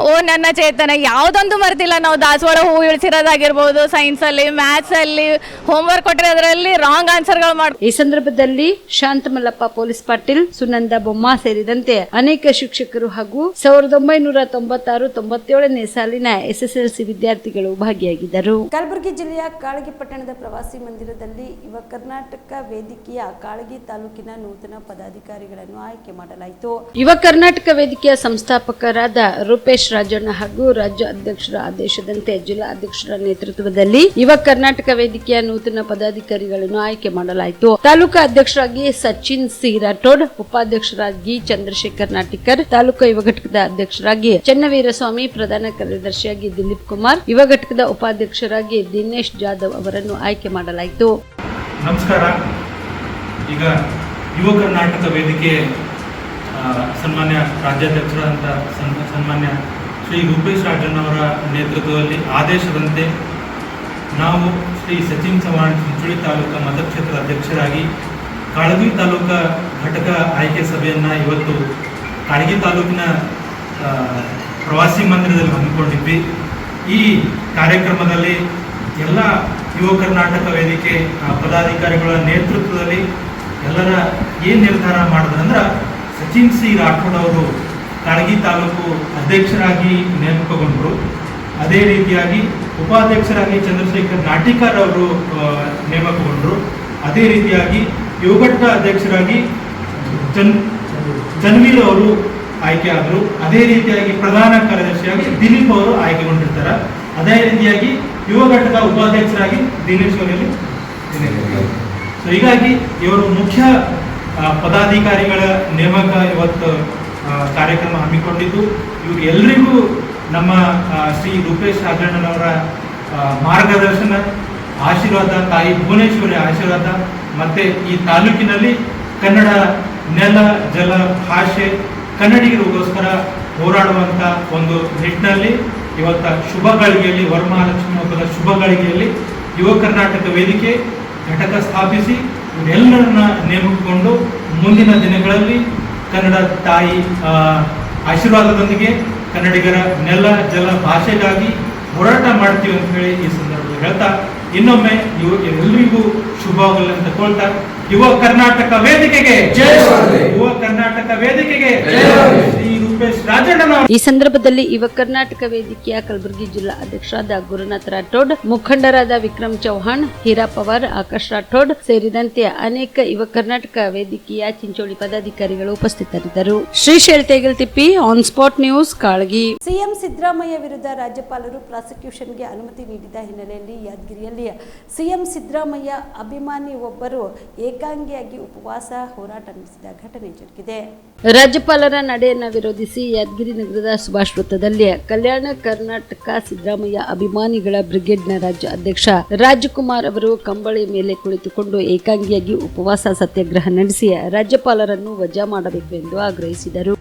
ಓ ನನ್ನ ಚೇತನ ಯಾವುದೊಂದು ಮರ್ತಿಲ್ಲ. ನಾವು ದಾಸವಾಳ ಹೂ ಇಳಿಸಿರೋದಾಗಿರ್ಬೋದು, ಸೈನ್ಸಲ್ಲಿ, ಮ್ಯಾಥ್ಸಲ್ಲಿ ಹೋಮ್ವರ್ಕ್ ಕೊಟ್ಟಿರೋದ್ರಲ್ಲಿ ರಾಂಗ್ ಆನ್ಸರ್ಗಳು ಮಾಡಿ. ಈ ಸಂದರ್ಭದಲ್ಲಿ ಶಾಂತಮಲ್ಲಪ್ಪ ಪೊಲೀಸ್ ಪಾಟೀಲ್, ಸುನಂದ ಬೊಮ್ಮ ಸೇರಿದಂತೆ ಅನೇಕ ಶಿಕ್ಷಕರು ಹಾಗೂ 1900 1996-97ನೇ ಸಾಲಿನ SSLC ವಿದ್ಯಾರ್ಥಿಗಳು ಭಾಗಿಯಾಗಿದ್ದರು. ಕಲಬುರಗಿ ಜಿಲ್ಲೆಯ ಕಾಳಗಿ ಪಟ್ಟಣದ ಪ್ರವಾಸಿ ಮಂದಿರದಲ್ಲಿ ಯುವ ಕರ್ನಾಟಕ ವೇದಿಕೆಯ ಕಾಳಗಿ ತಾಲೂಕಿನ ನೂತನ ಪದಾಧಿಕಾರಿಗಳನ್ನು ಆಯ್ಕೆ ಮಾಡಲಾಯಿತು. ಯುವ ಕರ್ನಾಟಕ ವೇದಿಕೆಯ ಸಂಸ್ಥಾಪಕರಾದ ರೂಪೇಶ್ ರಾಜಣ್ಣ ಹಾಗೂ ರಾಜ್ಯ ಅಧ್ಯಕ್ಷರ ಆದೇಶದಂತೆ ಜಿಲ್ಲಾ ಅಧ್ಯಕ್ಷರ ನೇತೃತ್ವದಲ್ಲಿ ಯುವ ಕರ್ನಾಟಕ ವೇದಿಕೆಯ ನೂತನ ಪದಾಧಿಕಾರಿಗಳನ್ನು ಆಯ್ಕೆ ಮಾಡಲಾಯಿತು. ತಾಲೂಕಾ ಅಧ್ಯಕ್ಷರಾಗಿ ಸಚಿನ್ ಸಿ ರಾಠೋಡ್, ಉಪಾಧ್ಯಕ್ಷರಾಗಿ ಚಂದ್ರಶೇಖರ್ ನಾಟಿಕರ್, ತಾಲೂಕಾ ಯುವ ಘಟಕದ ಅಧ್ಯಕ್ಷರಾಗಿ ಚನ್ನವೀರಸ್ವಾಮಿ, ಪ್ರಧಾನ ಕಾರ್ಯದರ್ಶಿಯಾಗಿ ದಿಲೀಪ್ ಕುಮಾರ್, ಯುವ ಘಟಕದ ಉಪಾಧ್ಯಕ್ಷರಾಗಿ ದಿನೇಶ್ ಜಾಧವ್ ಅವರನ್ನು ಆಯ್ಕೆ ಮಾಡಲಾಯಿತು. ನಮಸ್ಕಾರ. ಈಗ ಯುವ ಕರ್ನಾಟಕ ವೇದಿಕೆ ಸನ್ಮಾನ್ಯ ರಾಜ್ಯಾಧ್ಯಕ್ಷರಾದಂಥ ಸನ್ಮಾನ್ಯ ಶ್ರೀ ರೂಪೇಶ್ ರಾಜಣ್ಣ ಅವರ ನೇತೃತ್ವದಲ್ಲಿ ಆದೇಶದಂತೆ ನಾವು ಶ್ರೀ ಸಚಿನ್ ಚವ್ಹಾಣ್ ಚಿಂಚೋಳಿ ತಾಲೂಕಾ ಮತಕ್ಷೇತ್ರದ ಅಧ್ಯಕ್ಷರಾಗಿ ಕಾಳಗಿ ತಾಲೂಕಾ ಘಟಕ ಆಯ್ಕೆ ಸಭೆಯನ್ನು ಇವತ್ತು ಕಾಳಗಿ ತಾಲೂಕಿನ ಪ್ರವಾಸಿ ಮಂದಿರದಲ್ಲಿ ಹಮ್ಮಿಕೊಂಡಿದ್ವಿ. ಈ ಕಾರ್ಯಕ್ರಮದಲ್ಲಿ ಎಲ್ಲ ಯುವ ಕರ್ನಾಟಕ ವೇದಿಕೆ ಪದಾಧಿಕಾರಿಗಳ ನೇತೃತ್ವದಲ್ಲಿ ಎಲ್ಲರ ಏನು ನಿರ್ಧಾರ ಮಾಡಿದ್ರಂದ್ರೆ ಸಚಿನ್ ಸಿ ರಾಠೋಡ್ ಅವರು ಕಾಳಗಿ ತಾಲೂಕು ಅಧ್ಯಕ್ಷರಾಗಿ ನೇಮಕಗೊಂಡರು. ಅದೇ ರೀತಿಯಾಗಿ ಉಪಾಧ್ಯಕ್ಷರಾಗಿ ಚಂದ್ರಶೇಖರ್ ನಾಟಿಕರ್ ಅವರು ನೇಮಕಗೊಂಡರು. ಅದೇ ರೀತಿಯಾಗಿ ಯುವ ಘಟಕ ಅಧ್ಯಕ್ಷರಾಗಿ ಚನ್ವೀರ್ ಅವರು ಆಯ್ಕೆ ಆದರು. ಅದೇ ರೀತಿಯಾಗಿ ಪ್ರಧಾನ ಕಾರ್ಯದರ್ಶಿಯಾಗಿ ದಿಲೀಪ್ ಅವರು ಆಯ್ಕೆಗೊಂಡಿರ್ತಾರೆ. ಅದೇ ರೀತಿಯಾಗಿ ಯುವ ಘಟಕ ಉಪಾಧ್ಯಕ್ಷರಾಗಿ ದಿನೇಶ್ ಅವರಲ್ಲಿ ಸೊ ಹೀಗಾಗಿ ಇವರು ಮುಖ್ಯ ಪದಾಧಿಕಾರಿಗಳ ನೇಮಕ ಇವತ್ತು ಕಾರ್ಯಕ್ರಮ ಹಮ್ಮಿಕೊಂಡಿದ್ದು, ಇವ್ರಿಗೆ ಎಲ್ರಿಗೂ ನಮ್ಮ ಶ್ರೀ ರೂಪೇಶ್ ರಾಜಣ್ಣನವರ ಮಾರ್ಗದರ್ಶನ, ಆಶೀರ್ವಾದ, ತಾಯಿ ಭುವನೇಶ್ವರಿ ಆಶೀರ್ವಾದ, ಮತ್ತು ಈ ತಾಲೂಕಿನಲ್ಲಿ ಕನ್ನಡ ನೆಲ, ಜಲ, ಭಾಷೆ, ಕನ್ನಡಿಗರಿಗೋಸ್ಕರ ಹೋರಾಡುವಂಥ ಒಂದು ನಿಟ್ಟಿನಲ್ಲಿ ಇವತ್ತು ಶುಭ ಗಳಿಗೆಯಲ್ಲಿ, ವರಮಹಾಲಕ್ಷ್ಮಿ ಹಬ್ಬದ ಶುಭ ಗಳಿಗೆಯಲ್ಲಿ ಯುವ ಕರ್ನಾಟಕ ವೇದಿಕೆ ಘಟಕ ಸ್ಥಾಪಿಸಿ ಇವರೆಲ್ಲರನ್ನ ನೇಮಿಸಿಕೊಂಡು ಮುಂದಿನ ದಿನಗಳಲ್ಲಿ ಕನ್ನಡ ತಾಯಿ ಆಶೀರ್ವಾದದೊಂದಿಗೆ ಕನ್ನಡಿಗರ ನೆಲ, ಜಲ, ಭಾಷೆಗಾಗಿ ಹೋರಾಟ ಮಾಡ್ತೀವಿ ಅಂತ ಹೇಳಿ ಈ ಸಂದರ್ಭದಲ್ಲಿ ಹೇಳ್ತಾ ಇನ್ನೊಮ್ಮೆ ಎಲ್ಲರಿಗೂ ಶುಭವಾಗಲಿ ಅಂತ ಕೊಳ್ತಾ ಯುವ ಕರ್ನಾಟಕ ವೇದಿಕೆಗೆ ಜಯ, ಯುವ ಕರ್ನಾಟಕ ವೇದಿಕೆಗೆ ಶ್ರೀ ರೂಪೇಶ್ ರಾಜಣ್ಣ. ಈ ಸಂದರ್ಭದಲ್ಲಿ ಯುವ ಕರ್ನಾಟಕ ವೇದಿಕೆಯ ಕಲಬುರಗಿ ಜಿಲ್ಲಾ ಅಧ್ಯಕ್ಷರಾದ ಗುರುನಾಥ್ ರಾಠೋಡ್, ಮುಖಂಡರಾದ ವಿಕ್ರಮ್ ಚೌಹಾಣ್, ಹೀರಾ ಪವಾರ್, ಆಕಾಶ್ ರಾಠೋಡ್ ಸೇರಿದಂತೆ ಅನೇಕ ಯುವ ಕರ್ನಾಟಕ ವೇದಿಕೆಯ ಚಿಂಚೋಳಿ ಪದಾಧಿಕಾರಿಗಳು ಉಪಸ್ಥಿತರಿದ್ದರು. Shrishail Tegaltippi, on spot news, Kalagi. CM Siddaramaiah ವಿರುದ್ಧ ರಾಜ್ಯಪಾಲರು ಪ್ರಾಸಿಕ್ಯೂಷನ್ಗೆ ಅನುಮತಿ ನೀಡಿದ ಹಿನ್ನೆಲೆಯಲ್ಲಿ ಯಾದಗಿರಿಯಲ್ಲಿ ಸಿಎಂ ಸಿದ್ದರಾಮಯ್ಯ ಅಭಿಮಾನಿ ಒಬ್ಬರು ಏಕಾಂಗಿಯಾಗಿ ಉಪವಾಸ ಹೋರಾಟ ನಡೆಸಿದ ಘಟನೆ ಜರುಗಿದೆ. ರಾಜ್ಯಪಾಲರ ನಡೆಯನ್ನು ವಿರೋಧಿಸಿ ಯಾದಗಿರಿ ನಗರದ ಸುಭಾಷ್ ವೃತ್ತದಲ್ಲಿ ಕಲ್ಯಾಣ ಕರ್ನಾಟಕ ಸಿದ್ದರಾಮಯ್ಯ ಅಭಿಮಾನಿಗಳ ಬ್ರಿಗೇಡ್ನ ರಾಜ್ಯ ಅಧ್ಯಕ್ಷ ರಾಜಕುಮಾರ್ ಅವರು ಕಂಬಳಿ ಮೇಲೆ ಕುಳಿತುಕೊಂಡು ಏಕಾಂಗಿಯಾಗಿ ಉಪವಾಸ ಸತ್ಯಾಗ್ರಹ ನಡೆಸಿ ರಾಜ್ಯಪಾಲರನ್ನು ವಜಾ ಮಾಡಬೇಕು ಎಂದು ಆಗ್ರಹಿಸಿದರು.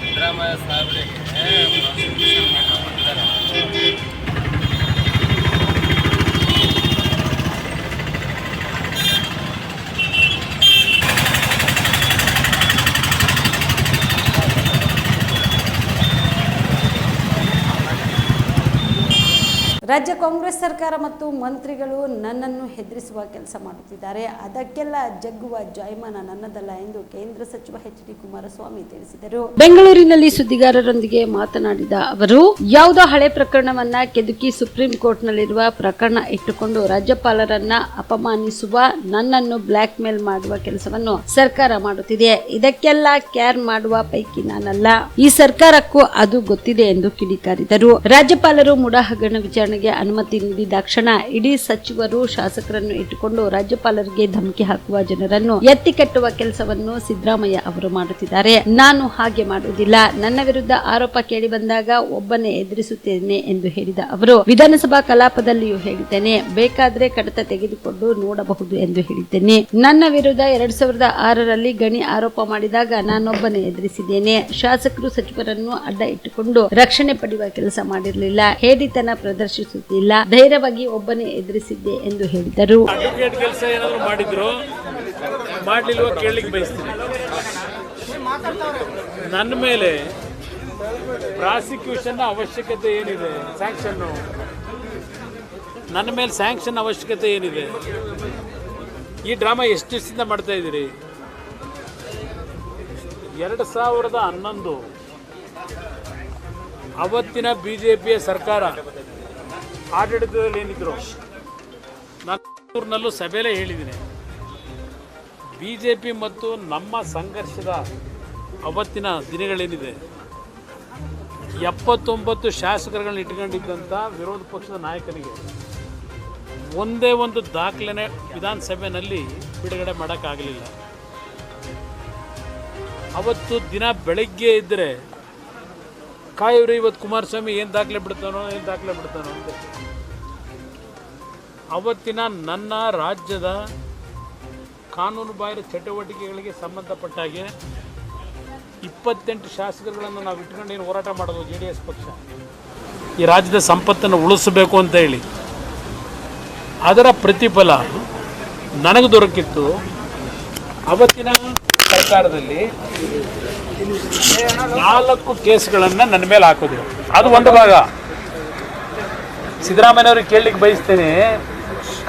ಸಿದ್ದರಾಮಯ್ಯ ಸಾಹೇಬರಿಗೆ ರಾಜ್ಯ ಕಾಂಗ್ರೆಸ್ ಸರ್ಕಾರ ಮತ್ತು ಮಂತ್ರಿಗಳು ನನ್ನನ್ನು ಹೆದರಿಸುವ ಕೆಲಸ ಮಾಡುತ್ತಿದ್ದಾರೆ. ಅದಕ್ಕೆಲ್ಲ ಜಗ್ಗುವ ಜಾಯಮಾನ ನನ್ನದಲ್ಲ ಎಂದು ಕೇಂದ್ರ ಸಚಿವ ಎಚ್.ಡಿ. ಕುಮಾರಸ್ವಾಮಿ ತಿಳಿಸಿದರು. ಬೆಂಗಳೂರಿನಲ್ಲಿ ಸುದ್ದಿಗಾರರೊಂದಿಗೆ ಮಾತನಾಡಿದ ಅವರು, ಯಾವುದೋ ಹಳೆ ಪ್ರಕರಣವನ್ನ ಕೆದಕಿ ಸುಪ್ರೀಂ ಕೋರ್ಟ್ನಲ್ಲಿರುವ ಪ್ರಕರಣ ಇಟ್ಟುಕೊಂಡು ರಾಜ್ಯಪಾಲರನ್ನ ಅಪಮಾನಿಸುವ, ನನ್ನನ್ನು ಬ್ಲಾಕ್ ಮೇಲ್ ಮಾಡುವ ಕೆಲಸವನ್ನು ಸರ್ಕಾರ ಮಾಡುತ್ತಿದೆ. ಇದಕ್ಕೆಲ್ಲ ಕೇರ್ ಮಾಡುವ ಪೈಕಿ ನಾನಲ್ಲ. ಈ ಸರ್ಕಾರಕ್ಕೂ ಅದು ಗೊತ್ತಿದೆ ಎಂದು ಕಿಡಿಕಾರಿದರು. ರಾಜ್ಯಪಾಲರು ಮುಡಾ ಹಗರಣ ವಿಚಾರಣೆಗೆ ಅನುಮತಿ ನೀಡಿದಾಕ್ಷಣ ಇಡೀ ಸಚಿವರು, ಶಾಸಕರನ್ನು ಇಟ್ಟುಕೊಂಡು ರಾಜ್ಯಪಾಲರಿಗೆ ಧಮಕಿ ಹಾಕುವ, ಜನರನ್ನು ಎತ್ತಿ ಕಟ್ಟುವ ಕೆಲಸವನ್ನು ಸಿದ್ದರಾಮಯ್ಯ ಅವರು ಮಾಡುತ್ತಿದ್ದಾರೆ. ನಾನು ಹಾಗೆ ಮಾಡುವುದಿಲ್ಲ. ನನ್ನ ವಿರುದ್ಧ ಆರೋಪ ಕೇಳಿ ಬಂದಾಗ ಒಬ್ಬನೇ ಎದುರಿಸುತ್ತೇನೆ ಎಂದು ಹೇಳಿದ ಅವರು, ವಿಧಾನಸಭಾ ಕಲಾಪದಲ್ಲಿಯೂ ಹೇಳಿದ್ದೇನೆ, ಬೇಕಾದ್ರೆ ಕಡತ ತೆಗೆದುಕೊಂಡು ನೋಡಬಹುದು ಎಂದು ಹೇಳಿದ್ದೇನೆ. ನನ್ನ ವಿರುದ್ಧ 2006ರಲ್ಲಿ ಗಣಿ ಆರೋಪ ಮಾಡಿದಾಗ ನಾನೊಬ್ಬನೇ ಎದುರಿಸಿದ್ದೇನೆ. ಶಾಸಕರು, ಸಚಿವರನ್ನು ಅಡ್ಡ ಇಟ್ಟುಕೊಂಡು ರಕ್ಷಣೆ ಪಡೆಯುವ ಕೆಲಸ ಮಾಡಿರಲಿಲ್ಲ. ಹೇಡಿತನ ಪ್ರದರ್ಶಿಸುತ್ತಿಲ್ಲ. ಧೈರ್ಯವಾಗಿ ಒಬ್ಬನೇ ಎದುರಿಸಿದ್ದೆ ಎಂದು ಹೇಳಿದರು. ಅಡ್ವೊಕೇಟ್ ಕೆಲಸ ಏನಾದರೂ ಮಾಡಿದ್ರು ಮಾಡಲಿಲ್ವ ಕೇಳಲಿಕ್ಕೆ ಬಯಸ್ತೀನಿ. ನನ್ನ ಮೇಲೆ ಪ್ರಾಸಿಕ್ಯೂಷನ್ ಅವಶ್ಯಕತೆ ಏನಿದೆ? ಸ್ಯಾಂಕ್ಷನ್ನು ನನ್ನ ಮೇಲೆ ಸ್ಯಾಂಕ್ಷನ್ ಅವಶ್ಯಕತೆ ಏನಿದೆ? ಈ ಡ್ರಾಮಾ ಎಷ್ಟು ದಿವಸದಿಂದ ಮಾಡ್ತಾ ಇದ್ದೀರಿ? 2011 ಅವತ್ತಿನ BJPಯ ಸರ್ಕಾರ ಆಡಳಿತದಲ್ಲಿ ಏನಿದ್ರು, ನಾನು ಸಭೆಯಲ್ಲೇ ಹೇಳಿದ್ದೀನಿ, BJP ಮತ್ತು ನಮ್ಮ ಸಂಘರ್ಷದ ಅವತ್ತಿನ ದಿನಗಳೇನಿದೆ 79 ಶಾಸಕರುಗಳನ್ನ ಇಟ್ಕೊಂಡಿದ್ದಂಥ ವಿರೋಧ ಪಕ್ಷದ ನಾಯಕನಿಗೆ ಒಂದೇ ಒಂದು ದಾಖಲೆನೇ ವಿಧಾನಸಭೆಯಲ್ಲಿ ಬಿಡುಗಡೆ ಮಾಡೋಕ್ಕಾಗಲಿಲ್ಲ. ಅವತ್ತು ದಿನ ಬೆಳಗ್ಗೆ ಇದ್ದರೆ ಕಾಯೂರು ಇವತ್ತು ಕುಮಾರಸ್ವಾಮಿ ಏನು ದಾಖಲೆ ಬಿಡ್ತಾನೋ ಅಂತ. ಅವತ್ತಿನ ನನ್ನ ರಾಜ್ಯದ ಕಾನೂನು ಬಾಹಿರ ಚಟುವಟಿಕೆಗಳಿಗೆ ಸಂಬಂಧಪಟ್ಟಾಗೆ 28 ಶಾಸಕರುಗಳನ್ನು ನಾವು ಇಟ್ಕೊಂಡು ಏನು ಹೋರಾಟ ಮಾಡೋದು JDS ಪಕ್ಷ, ಈ ರಾಜ್ಯದ ಸಂಪತ್ತನ್ನು ಉಳಿಸಬೇಕು ಅಂತ ಹೇಳಿ. ಅದರ ಪ್ರತಿಫಲ ನನಗೆ ದೊರಕಿತ್ತು. ಅವತ್ತಿನ ಸರ್ಕಾರದಲ್ಲಿ 4 ಕೇಸ್ಗಳನ್ನು ನನ್ನ ಮೇಲೆ ಹಾಕಿದ್ರು. ಅದು ಒಂದು ಭಾಗ. ಸಿದ್ದರಾಮಯ್ಯವ್ರಿಗೆ ಕೇಳಲಿಕ್ಕೆ ಬಯಸ್ತೀನಿ,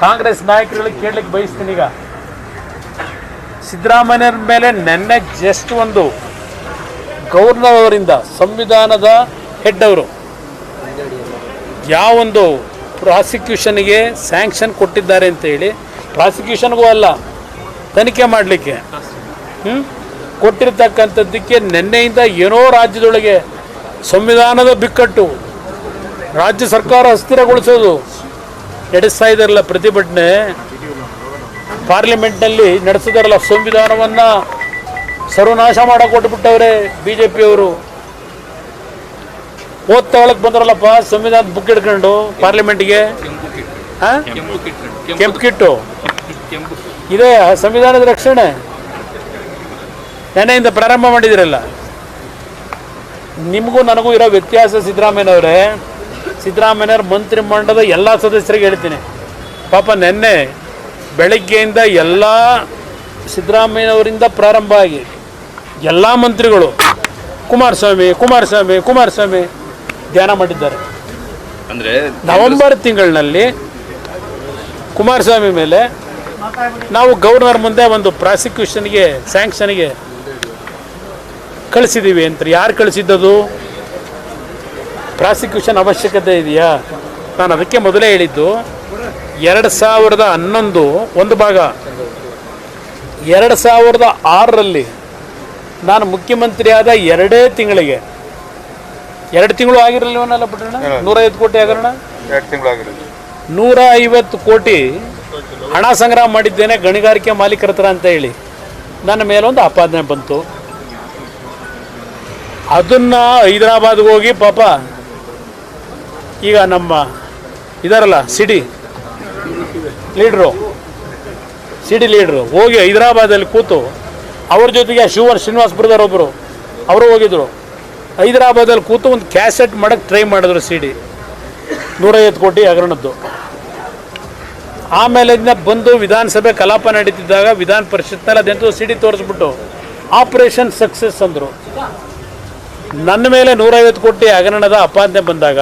ಕಾಂಗ್ರೆಸ್ ನಾಯಕರುಗಳಿಗೆ ಕೇಳಲಿಕ್ಕೆ ಬಯಸ್ತೀನಿ. ಈಗ ಸಿದ್ದರಾಮಯ್ಯವ್ರ ಮೇಲೆ ನೆನ್ನೆ ಜಸ್ಟ್ ಒಂದು ಗವರ್ನರ್ ಅವರಿಂದ, ಸಂವಿಧಾನದ ಹೆಡ್ ಅವರು, ಯಾವೊಂದು ಪ್ರಾಸಿಕ್ಯೂಷನ್ಗೆ ಸ್ಯಾಂಕ್ಷನ್ ಕೊಟ್ಟಿದ್ದಾರೆ ಅಂತ ಹೇಳಿ, ಪ್ರಾಸಿಕ್ಯೂಷನ್ಗೂ ಅಲ್ಲ ತನಿಖೆ ಮಾಡಲಿಕ್ಕೆ ಕೊಟ್ಟಿರ್ತಕ್ಕಂಥದ್ದಕ್ಕೆ ನಿನ್ನೆಯಿಂದ ಏನೋ ರಾಜ್ಯದೊಳಗೆ ಸಂವಿಧಾನದ ಬಿಕ್ಕಟ್ಟು, ರಾಜ್ಯ ಸರ್ಕಾರ ಅಸ್ಥಿರಗೊಳಿಸೋದು ನಡೆಸ್ತಾ ಇದ್ದಾರಲ್ಲ ಪ್ರತಿಭಟನೆ, ಪಾರ್ಲಿಮೆಂಟ್ನಲ್ಲಿ ನಡೆಸಿದಾರಲ್ಲ, ಸಂವಿಧಾನವನ್ನು ಸರ್ವನಾಶ ಮಾಡಿಕೊಟ್ಬಿಟ್ಟವ್ರೆ BJPಯವರು. ಓದ್ತಾಳಕ್ಕೆ ಬಂದ್ರಲ್ಲಪ್ಪ ಸಂವಿಧಾನದ ಬುಕ್ ಹಿಡ್ಕೊಂಡು ಪಾರ್ಲಿಮೆಂಟ್ಗೆ. ಕೆಂಪು ಕಿಟ್ಟು ಇದೇ ಸಂವಿಧಾನದ ರಕ್ಷಣೆ ನೆನೆಯಿಂದ ಪ್ರಾರಂಭ ಮಾಡಿದಿರಲ್ಲ. ನಿಮಗೂ ನನಗೂ ಇರೋ ವ್ಯತ್ಯಾಸ ಸಿದ್ದರಾಮಯ್ಯನವರೇ, ಸಿದ್ದರಾಮಯ್ಯವ್ರ ಮಂತ್ರಿಮಂಡಲದ ಎಲ್ಲ ಸದಸ್ಯರಿಗೆ ಹೇಳ್ತೀನಿ, ಪಾಪ ನೆನ್ನೆ ಬೆಳಗ್ಗೆಯಿಂದ ಎಲ್ಲ ಸಿದ್ದರಾಮಯ್ಯನವರಿಂದ ಪ್ರಾರಂಭ ಆಗಿ ಎಲ್ಲ ಮಂತ್ರಿಗಳು ಕುಮಾರಸ್ವಾಮಿ ಧ್ಯಾನ ಮಾಡಿದ್ದಾರೆ. ಅಂದರೆ ನವೆಂಬರ್ ತಿಂಗಳಿನಲ್ಲಿ ಕುಮಾರಸ್ವಾಮಿ ಮೇಲೆ ನಾವು ಗವರ್ನರ್ ಮುಂದೆ ಒಂದು ಪ್ರಾಸಿಕ್ಯೂಷನ್ಗೆ ಸ್ಯಾಂಕ್ಷನ್ಗೆ ಕಳಿಸಿದ್ದೀವಿ ಅಂತ. ಯಾರು ಕಳಿಸಿದ್ದದು? ಪ್ರಾಸಿಕ್ಯೂಷನ್ ಅವಶ್ಯಕತೆ ಇದೆಯಾ? ನಾನು ಅದಕ್ಕೆ ಮೊದಲೇ ಹೇಳಿದ್ದು 2011 ಒಂದು ಭಾಗ. 2006ರಲ್ಲಿ ನಾನು ಮುಖ್ಯಮಂತ್ರಿಯಾದ 2 ತಿಂಗಳಿಗೆ 2 ತಿಂಗಳು ಆಗಿರಲಿಲ್ಲವನ್ನೆಲ್ಲ ಬಿಡೋಣ, 150 ಕೋಟಿ ಆಗೋಣ, 150 ಕೋಟಿ ಹಣ ಸಂಗ್ರಹ ಮಾಡಿದ್ದೇನೆ ಗಣಿಗಾರಿಕೆ ಮಾಲೀಕರ ಹತ್ರ ಅಂತ ಹೇಳಿ ನನ್ನ ಮೇಲೊಂದು ಆಪಾದನೆ ಬಂತು. ಅದನ್ನು ಹೈದರಾಬಾದ್ಗೆ ಹೋಗಿ ಪಾಪ ಈಗ ನಮ್ಮ ಇದಾರಲ್ಲ ಸಿಡಿ ಲೀಡ್ರು ಹೋಗಿ ಹೈದರಾಬಾದಲ್ಲಿ ಕೂತು ಅವ್ರ ಜೊತೆಗೆ ಶ್ರೀನಿವಾಸಪುರದವರೊಬ್ಬರು ಅವರು ಹೋಗಿದ್ರು. ಹೈದರಾಬಾದಲ್ಲಿ ಕೂತು ಒಂದು ಕ್ಯಾಸೆಟ್ ಮಾಡೋಕ್ಕೆ ಟ್ರೈ ಮಾಡಿದ್ರು CD 150 ಕೋಟಿ ಹಗರಣದ್ದು. ಆಮೇಲೆ ಇದನ್ನ ಬಂದು ವಿಧಾನಸಭೆ ಕಲಾಪ ನಡೀತಿದ್ದಾಗ ವಿಧಾನ ಪರಿಷತ್ನಲ್ಲಿ ಅದೆಂತೂ CD ತೋರಿಸ್ಬಿಟ್ಟು ಆಪರೇಷನ್ ಸಕ್ಸಸ್ ಅಂದರು. ನನ್ನ ಮೇಲೆ 150 ಕೋಟಿ ಹಗರಣದ ಆಪಾದನೆ ಬಂದಾಗ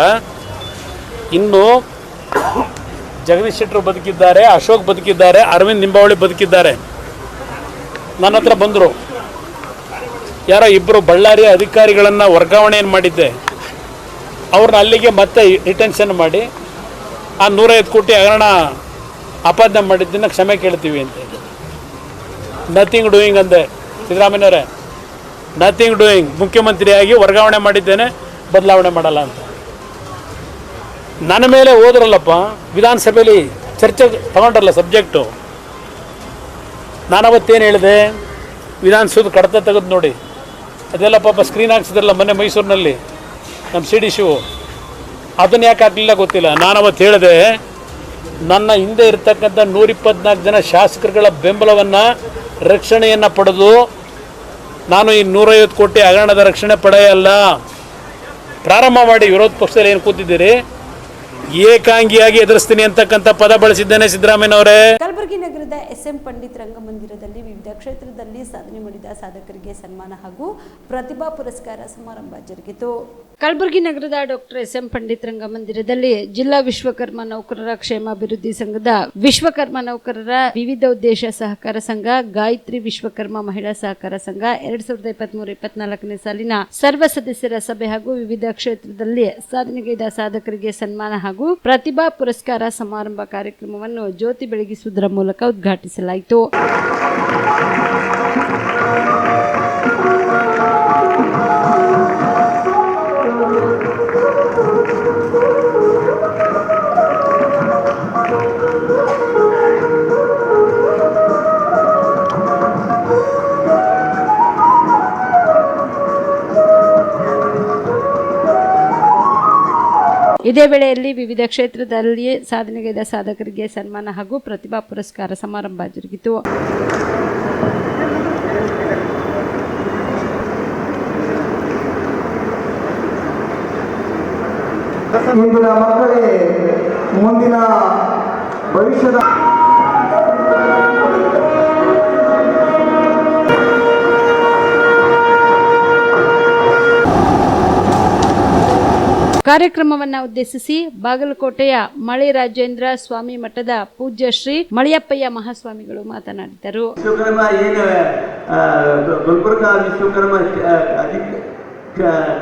ಇನ್ನು ಜಗದೀಶ್ ಶೆಟ್ಟರು ಬದುಕಿದ್ದಾರೆ, ಅಶೋಕ್ ಬದುಕಿದ್ದಾರೆ, ಅರವಿಂದ್ ನಿಂಬಾವಳಿ ಬದುಕಿದ್ದಾರೆ. ನನ್ನ ಹತ್ರ ಬಂದರು, ಯಾರೋ 2 ಬಳ್ಳಾರಿಯ ಅಧಿಕಾರಿಗಳನ್ನು ವರ್ಗಾವಣೆಯನ್ನು ಮಾಡಿದ್ದೆ, ಅವ್ರನ್ನ ಅಲ್ಲಿಗೆ ಮತ್ತೆ ರಿಟೆನ್ಷನ್ ಮಾಡಿ ಆ 150 ಕೋಟಿ ಹಗರಣ ಆಪಾದನೆ ಮಾಡಿದ್ದನ್ನು ಕ್ಷಮೆ ಕೇಳ್ತೀವಿ ಅಂತ. ನಥಿಂಗ್ ಡೂಯಿಂಗ್ ಅಂದೆ ಸಿದ್ದರಾಮಯ್ಯನವರೇ, ನಥಿಂಗ್ ಡೂಯಿಂಗ್, ಮುಖ್ಯಮಂತ್ರಿಯಾಗಿ ವರ್ಗಾವಣೆ ಮಾಡಿದ್ದೇನೆ, ಬದಲಾವಣೆ ಮಾಡಲ್ಲ ಅಂತ. ನನ್ನ ಮೇಲೆ ಹೋದ್ರಲ್ಲಪ್ಪ ವಿಧಾನಸಭೆಯಲ್ಲಿ ಚರ್ಚೆ ತಗೊಂಡ್ರಲ್ಲ ಸಬ್ಜೆಕ್ಟು. ನಾನು ಅವತ್ತೇನು ಹೇಳಿದೆ, ವಿಧಾನಸೌಧ ಕಡತ ತೆಗೆದು ನೋಡಿ, ಅದೆಲ್ಲ ಪಾಪ ಸ್ಕ್ರೀನ್ ಹಾಕ್ಸಿದ್ರಲ್ಲ ಮೊನ್ನೆ ಮೈಸೂರಿನಲ್ಲಿ ನಮ್ಮ CD ಶಿವು, ಅದನ್ನು ಯಾಕೆ ಹಾಕಲಿಲ್ಲ ಗೊತ್ತಿಲ್ಲ. ನಾನು ಅವತ್ತು ಹೇಳಿದೆ, ನನ್ನ ಹಿಂದೆ ಇರ್ತಕ್ಕಂಥ 124 ಜನ ಶಾಸಕರುಗಳ ಬೆಂಬಲವನ್ನು ರಕ್ಷಣೆಯನ್ನು ಪಡೆದು ನಾನು ಈ 150 ಕೋಟಿ ಹಗರಣದ ರಕ್ಷಣೆ ಪಡೆಯಲ್ಲ. ಪ್ರಾರಂಭ ಮಾಡಿ ವಿರೋಧ ಪಕ್ಷದಲ್ಲಿ ಏನು ಕೂತಿದ್ದೀರಿ, ಏಕಾಂಗಿಯಾಗಿ ಎದುರಿಸ್ತೀನಿ ಅಂತಕ್ಕಂಥ ಪದ ಬಳಸಿದ್ದೇನೆ ಸಿದ್ದರಾಮಯ್ಯನವರೇ. ಕಲಬುರಗಿ ನಗರದ SM ಪಂಡಿತ್ ರಂಗಮಂದಿರದಲ್ಲಿ ವಿವಿಧ ಕ್ಷೇತ್ರದಲ್ಲಿ ಸಾಧನೆ ಮಾಡಿದ ಸಾಧಕರಿಗೆ ಸನ್ಮಾನ ಹಾಗೂ ಪ್ರತಿಭಾ ಪುರಸ್ಕಾರ ಸಮಾರಂಭ ಜರುಗಿತು. ಕಲಬುರಗಿ ನಗರದ ಡಾಕ್ಟರ್ SM ಪಂಡಿತ್ ರಂಗಮಂದಿರದಲ್ಲಿ ಜಿಲ್ಲಾ ವಿಶ್ವಕರ್ಮ ನೌಕರರ ಕ್ಷೇಮಾಭಿವೃದ್ಧಿ ಸಂಘದ ವಿಶ್ವಕರ್ಮ ನೌಕರರ ವಿವಿಧ ಉದ್ದೇಶ ಸಹಕಾರ ಸಂಘ, ಗಾಯತ್ರಿ ವಿಶ್ವಕರ್ಮ ಮಹಿಳಾ ಸಹಕಾರ ಸಂಘ 2023-24ನೇ ಸಾಲಿನ ಸರ್ವ ಸದಸ್ಯರ ಸಭೆ ಹಾಗೂ ವಿವಿಧ ಕ್ಷೇತ್ರದಲ್ಲಿ ಸಾಧನೆಗೈದ ಸಾಧಕರಿಗೆ ಸನ್ಮಾನ ಹಾಗೂ ಪ್ರತಿಭಾ ಪುರಸ್ಕಾರ ಸಮಾರಂಭ ಕಾರ್ಯಕ್ರಮವನ್ನು ಜ್ಯೋತಿ ಬೆಳಗಿಸುವುದರ ಮೂಲಕ ಉದ್ಘಾಟಿಸಲಾಯಿತು. ಇದೇ ವೇಳೆಯಲ್ಲಿ ವಿವಿಧ ಕ್ಷೇತ್ರದಲ್ಲಿ ಸಾಧನೆಗೈದ ಸಾಧಕರಿಗೆ ಸನ್ಮಾನ ಹಾಗೂ ಪ್ರತಿಭಾ ಪುರಸ್ಕಾರ ಸಮಾರಂಭ ಜರುಗಿತು. ಇಂದಿನ ಮಕ್ಕಳೇ ಮುಂದಿನ ಭವಿಷ್ಯದ ಕಾರ್ಯಕ್ರಮವನ್ನು ಉದ್ದೇಶಿಸಿ ಬಾಗಲಕೋಟೆಯ ಮಳೆ ರಾಜೇಂದ್ರ ಸ್ವಾಮಿ ಮಠದ ಪೂಜ್ಯ ಶ್ರೀ ಮಳಿಯಪ್ಪಯ್ಯ ಮಹಾಸ್ವಾಮಿಗಳು ಮಾತನಾಡಿದರು. ವಿಶ್ವಕರ್ಮ ಏನು ಗುಲ್ಬರ್ಗ ವಿಶ್ವಕರ್ಮ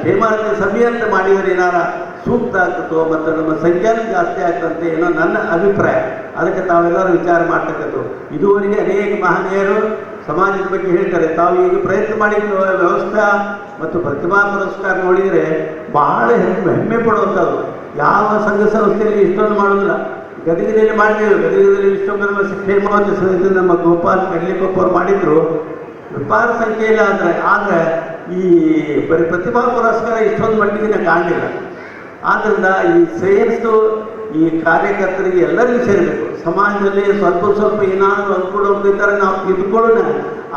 ಕ್ಷೇಮಾಭಿವೃದ್ಧಿ ಸಭೆ ಅಂತ ಮಾಡಿದರೆ ಏನಾರ ಸೂಕ್ತ ಆಗ್ತದೋ ಮತ್ತು ನಮ್ಮ ಸಂಖ್ಯಾನ ಜಾಸ್ತಿ ಆಗ್ತಂತೆ ಏನೋ ನನ್ನ ಅಭಿಪ್ರಾಯ. ಅದಕ್ಕೆ ತಾವೆಲ್ಲರೂ ವಿಚಾರ ಮಾಡ್ತಕ್ಕಂಥದ್ದು. ಇದುವರೆಗೆ ಅನೇಕ ಮಹನೀಯರು ಸಮಾಜದ ಬಗ್ಗೆ ಹೇಳ್ತಾರೆ. ತಾವು ಈಗ ಪ್ರಯತ್ನ ಮಾಡಿದ ವ್ಯವಸ್ಥೆ ಮತ್ತು ಪ್ರತಿಭಾ ಪುರಸ್ಕಾರ ನೋಡಿದರೆ ಬಹಳ ಹೆಮ್ಮೆ ಪಡುವಂಥದ್ದು. ಯಾವ ಸಂಘ ಸಂಸ್ಥೆಯಲ್ಲಿ ಇಷ್ಟೊಂದು ಮಾಡೋದಿಲ್ಲ. ಗದಗಿನಲ್ಲಿ ಮಾಡ್ತೇವೆ. ಗದಗದಲ್ಲಿ ವಿಶ್ವಕರ್ಮ ಕ್ಷೇಮಾಭಿವೃದ್ಧಿ ಸಮಿತಿ ನಮ್ಮ ಗೋಪಾಲ್ ಕಡ್ಲಿಕೊಪ್ಪ ಅವರು ಮಾಡಿದ್ರು. ವಿಪಾರ ಸಂಖ್ಯೆ ಇಲ್ಲ ಆದರೆ ಈ ಪ್ರತಿಭಾ ಪುರಸ್ಕಾರ ಇಷ್ಟೊಂದು ಮಟ್ಟಿಗೆ ಕಾಣಲಿಲ್ಲ. ಆದ್ದರಿಂದ ಈ ಶ್ರೇಯಸ್ಸು ಈ ಕಾರ್ಯಕರ್ತರಿಗೆ ಎಲ್ಲರಿಗೂ ಸೇರಬೇಕು. ಸಮಾಜದಲ್ಲಿ ಸ್ವಲ್ಪ ಏನಾದರೂ ಅಂದ್ಕೊಳ್ಳೋದಿದ್ದರೆ ನಾವು ಇದ್ಕೊಳ್ಳೋಣ,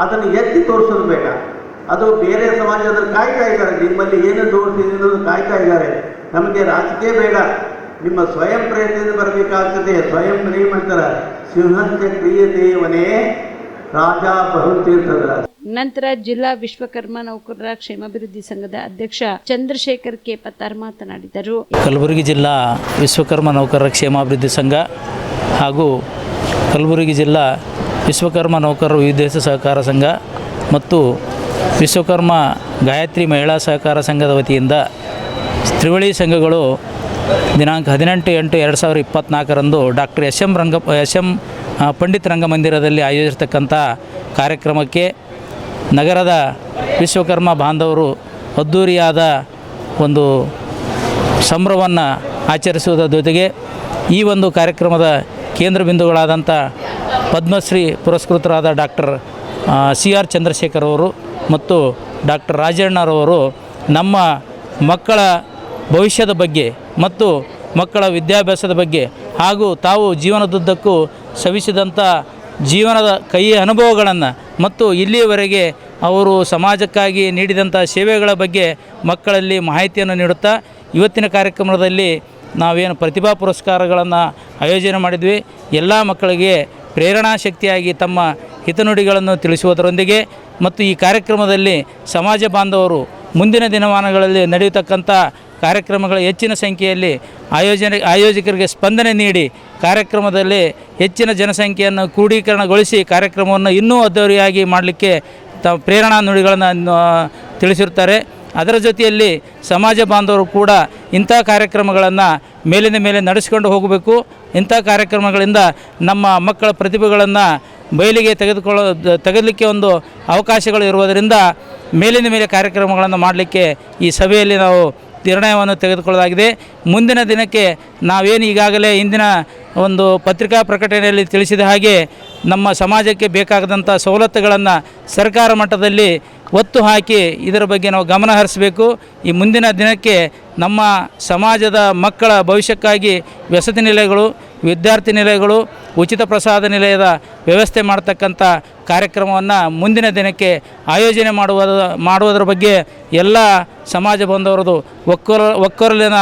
ಅದನ್ನು ಎತ್ತಿ ತೋರಿಸೋದು ಬೇಡ. ಅದು ಬೇರೆ ಸಮಾಜದ ಕಾಯ್ತಾ ಇದ್ದಾರೆ. ನಿಮ್ಮಲ್ಲಿ ಏನು ದೋಷ ಇದೆ ಅನ್ನೋದು ಕಾಯ್ತಾ ಇದ್ದಾರೆ. ನಮಗೆ ರಾಜಕೀಯ ಬೇಡ, ನಿಮ್ಮ ಸ್ವಯಂ ಪ್ರಯತ್ನದಿಂದ ಬರಬೇಕಾಗ್ತದೆ. ಸ್ವಯಂ ಪ್ರೇಮ ಅಂತಾರೆ. ಸಿಂಹಂಚ ಕ್ರಿಯದೇವನೇ ರಾಜ ಬಹುತೀರ್ಥದ. ನಂತರ ಜಿಲ್ಲಾ ವಿಶ್ವಕರ್ಮ ನೌಕರರ ಕ್ಷೇಮಾಭಿವೃದ್ಧಿ ಸಂಘದ ಅಧ್ಯಕ್ಷ ಚಂದ್ರಶೇಖರ್ ಕೆ ಪತ್ತಾರ್ ಮಾತನಾಡಿದರು. ಕಲಬುರಗಿ ಜಿಲ್ಲಾ ವಿಶ್ವಕರ್ಮ ನೌಕರರ ಕ್ಷೇಮಾಭಿವೃದ್ಧಿ ಸಂಘ ಹಾಗೂ ಕಲಬುರಗಿ ಜಿಲ್ಲಾ ವಿಶ್ವಕರ್ಮ ನೌಕರರ ವಿವಿಧ ಸಹಕಾರ ಸಂಘ ಮತ್ತು ವಿಶ್ವಕರ್ಮ ಗಾಯತ್ರಿ ಮಹಿಳಾ ಸಹಕಾರ ಸಂಘದ ವತಿಯಿಂದ ತ್ರಿವಳಿ ಸಂಘಗಳು ದಿನಾಂಕ 18/8/2024ರಂದು ಡಾಕ್ಟರ್ SM ಪಂಡಿತ್ ರಂಗಮಂದಿರದಲ್ಲಿ ಆಯೋಜಿಸಿರ್ತಕ್ಕಂಥ ಕಾರ್ಯಕ್ರಮಕ್ಕೆ ನಗರದ ವಿಶ್ವಕರ್ಮ ಬಾಂಧವರು ಅದ್ದೂರಿಯಾದ ಒಂದು ಸಂಭ್ರಮವನ್ನು ಆಚರಿಸುವುದರ ಜೊತೆಗೆ ಈ ಒಂದು ಕಾರ್ಯಕ್ರಮದ ಕೇಂದ್ರ ಬಿಂದುಗಳಾದಂಥ ಪದ್ಮಶ್ರೀ ಪುರಸ್ಕೃತರಾದ ಡಾಕ್ಟರ್ CR ಚಂದ್ರಶೇಖರ್ ಅವರು ಮತ್ತು ಡಾಕ್ಟರ್ ರಾಜಣ್ಣರವರು ನಮ್ಮ ಮಕ್ಕಳ ಭವಿಷ್ಯದ ಬಗ್ಗೆ ಮತ್ತು ಮಕ್ಕಳ ವಿದ್ಯಾಭ್ಯಾಸದ ಬಗ್ಗೆ ಹಾಗೂ ತಾವು ಜೀವನದುದ್ದಕ್ಕೂ ಸವಿಸಿದಂಥ ಜೀವನದ ಕೈಯ ಅನುಭವಗಳನ್ನು ಮತ್ತು ಇಲ್ಲಿಯವರೆಗೆ ಅವರು ಸಮಾಜಕ್ಕಾಗಿ ನೀಡಿದಂಥ ಸೇವೆಗಳ ಬಗ್ಗೆ ಮಕ್ಕಳಲ್ಲಿ ಮಾಹಿತಿಯನ್ನು ನೀಡುತ್ತಾ ಇವತ್ತಿನ ಕಾರ್ಯಕ್ರಮದಲ್ಲಿ ನಾವೇನು ಪ್ರತಿಭಾ ಪುರಸ್ಕಾರಗಳನ್ನು ಆಯೋಜನೆ ಮಾಡಿದ್ವಿ. ಎಲ್ಲ ಮಕ್ಕಳಿಗೆ ಪ್ರೇರಣಾ ಶಕ್ತಿಯಾಗಿ ತಮ್ಮ ಹಿತನುಡಿಗಳನ್ನು ತಿಳಿಸುವುದರೊಂದಿಗೆ ಮತ್ತು ಈ ಕಾರ್ಯಕ್ರಮದಲ್ಲಿ ಸಮಾಜ ಬಾಂಧವರು ಮುಂದಿನ ದಿನಮಾನಗಳಲ್ಲಿ ನಡೆಯತಕ್ಕಂಥ ಕಾರ್ಯಕ್ರಮಗಳ ಹೆಚ್ಚಿನ ಸಂಖ್ಯೆಯಲ್ಲಿ ಆಯೋಜಕರಿಗೆ ಸ್ಪಂದನೆ ನೀಡಿ ಕಾರ್ಯಕ್ರಮದಲ್ಲಿ ಹೆಚ್ಚಿನ ಜನಸಂಖ್ಯೆಯನ್ನು ಕ್ರೋಢೀಕರಣಗೊಳಿಸಿ ಕಾರ್ಯಕ್ರಮವನ್ನು ಇನ್ನೂ ಅದ್ದೂರಿಯಾಗಿ ಮಾಡಲಿಕ್ಕೆ ಪ್ರೇರಣಾ ನುಡಿಗಳನ್ನು ತಿಳಿಸಿರುತ್ತಾರೆ. ಅದರ ಜೊತೆಯಲ್ಲಿ ಸಮಾಜ ಬಾಂಧವರು ಕೂಡ ಇಂಥ ಕಾರ್ಯಕ್ರಮಗಳನ್ನು ಮೇಲಿನ ಮೇಲೆ ನಡೆಸಿಕೊಂಡು ಹೋಗಬೇಕು. ಇಂಥ ಕಾರ್ಯಕ್ರಮಗಳಿಂದ ನಮ್ಮ ಮಕ್ಕಳ ಪ್ರತಿಭೆಗಳನ್ನು ಬಯಲಿಗೆ ತೆಗೆದಲಿಕ್ಕೆ ಒಂದು ಅವಕಾಶಗಳು ಇರುವುದರಿಂದ ಮೇಲಿನ ಮೇಲೆ ಕಾರ್ಯಕ್ರಮಗಳನ್ನು ಮಾಡಲಿಕ್ಕೆ ಈ ಸಭೆಯಲ್ಲಿ ನಾವು ನಿರ್ಣಯವನ್ನು ತೆಗೆದುಕೊಳ್ಳಲಾಗಿದೆ. ಮುಂದಿನ ದಿನಕ್ಕೆ ನಾವೇನು ಈಗಾಗಲೇ ಇಂದಿನ ಒಂದು ಪತ್ರಿಕಾ ಪ್ರಕಟಣೆಯಲ್ಲಿ ತಿಳಿಸಿದ ಹಾಗೆ ನಮ್ಮ ಸಮಾಜಕ್ಕೆ ಬೇಕಾದಂಥ ಸವಲತ್ತುಗಳನ್ನು ಸರ್ಕಾರ ಮಟ್ಟದಲ್ಲಿ ಒತ್ತು ಹಾಕಿ ಇದರ ಬಗ್ಗೆ ನಾವು ಗಮನ ಹರಿಸಬೇಕು. ಈ ಮುಂದಿನ ದಿನಕ್ಕೆ ನಮ್ಮ ಸಮಾಜದ ಮಕ್ಕಳ ಭವಿಷ್ಯಕ್ಕಾಗಿ ವಸತಿ ನಿಲಯಗಳು, ವಿದ್ಯಾರ್ಥಿ ನಿಲಯಗಳು, ಉಚಿತ ಪ್ರಸಾದ ನಿಲಯದ ವ್ಯವಸ್ಥೆ ಮಾಡತಕ್ಕಂಥ ಕಾರ್ಯಕ್ರಮವನ್ನು ಮುಂದಿನ ದಿನಕ್ಕೆ ಆಯೋಜನೆ ಮಾಡುವುದರ ಬಗ್ಗೆ ಎಲ್ಲ ಸಮಾಜ ಬಾಂಧವರದು ಒಕ್ಕೊರಲಿನ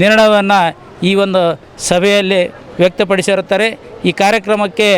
ನಿರ್ಣಯವನ್ನು ಈ ಒಂದು ಸಭೆಯಲ್ಲಿ ವ್ಯಕ್ತಪಡಿಸಿರುತ್ತಾರೆ. ಈ ಕಾರ್ಯಕ್ರಮಕ್ಕೆ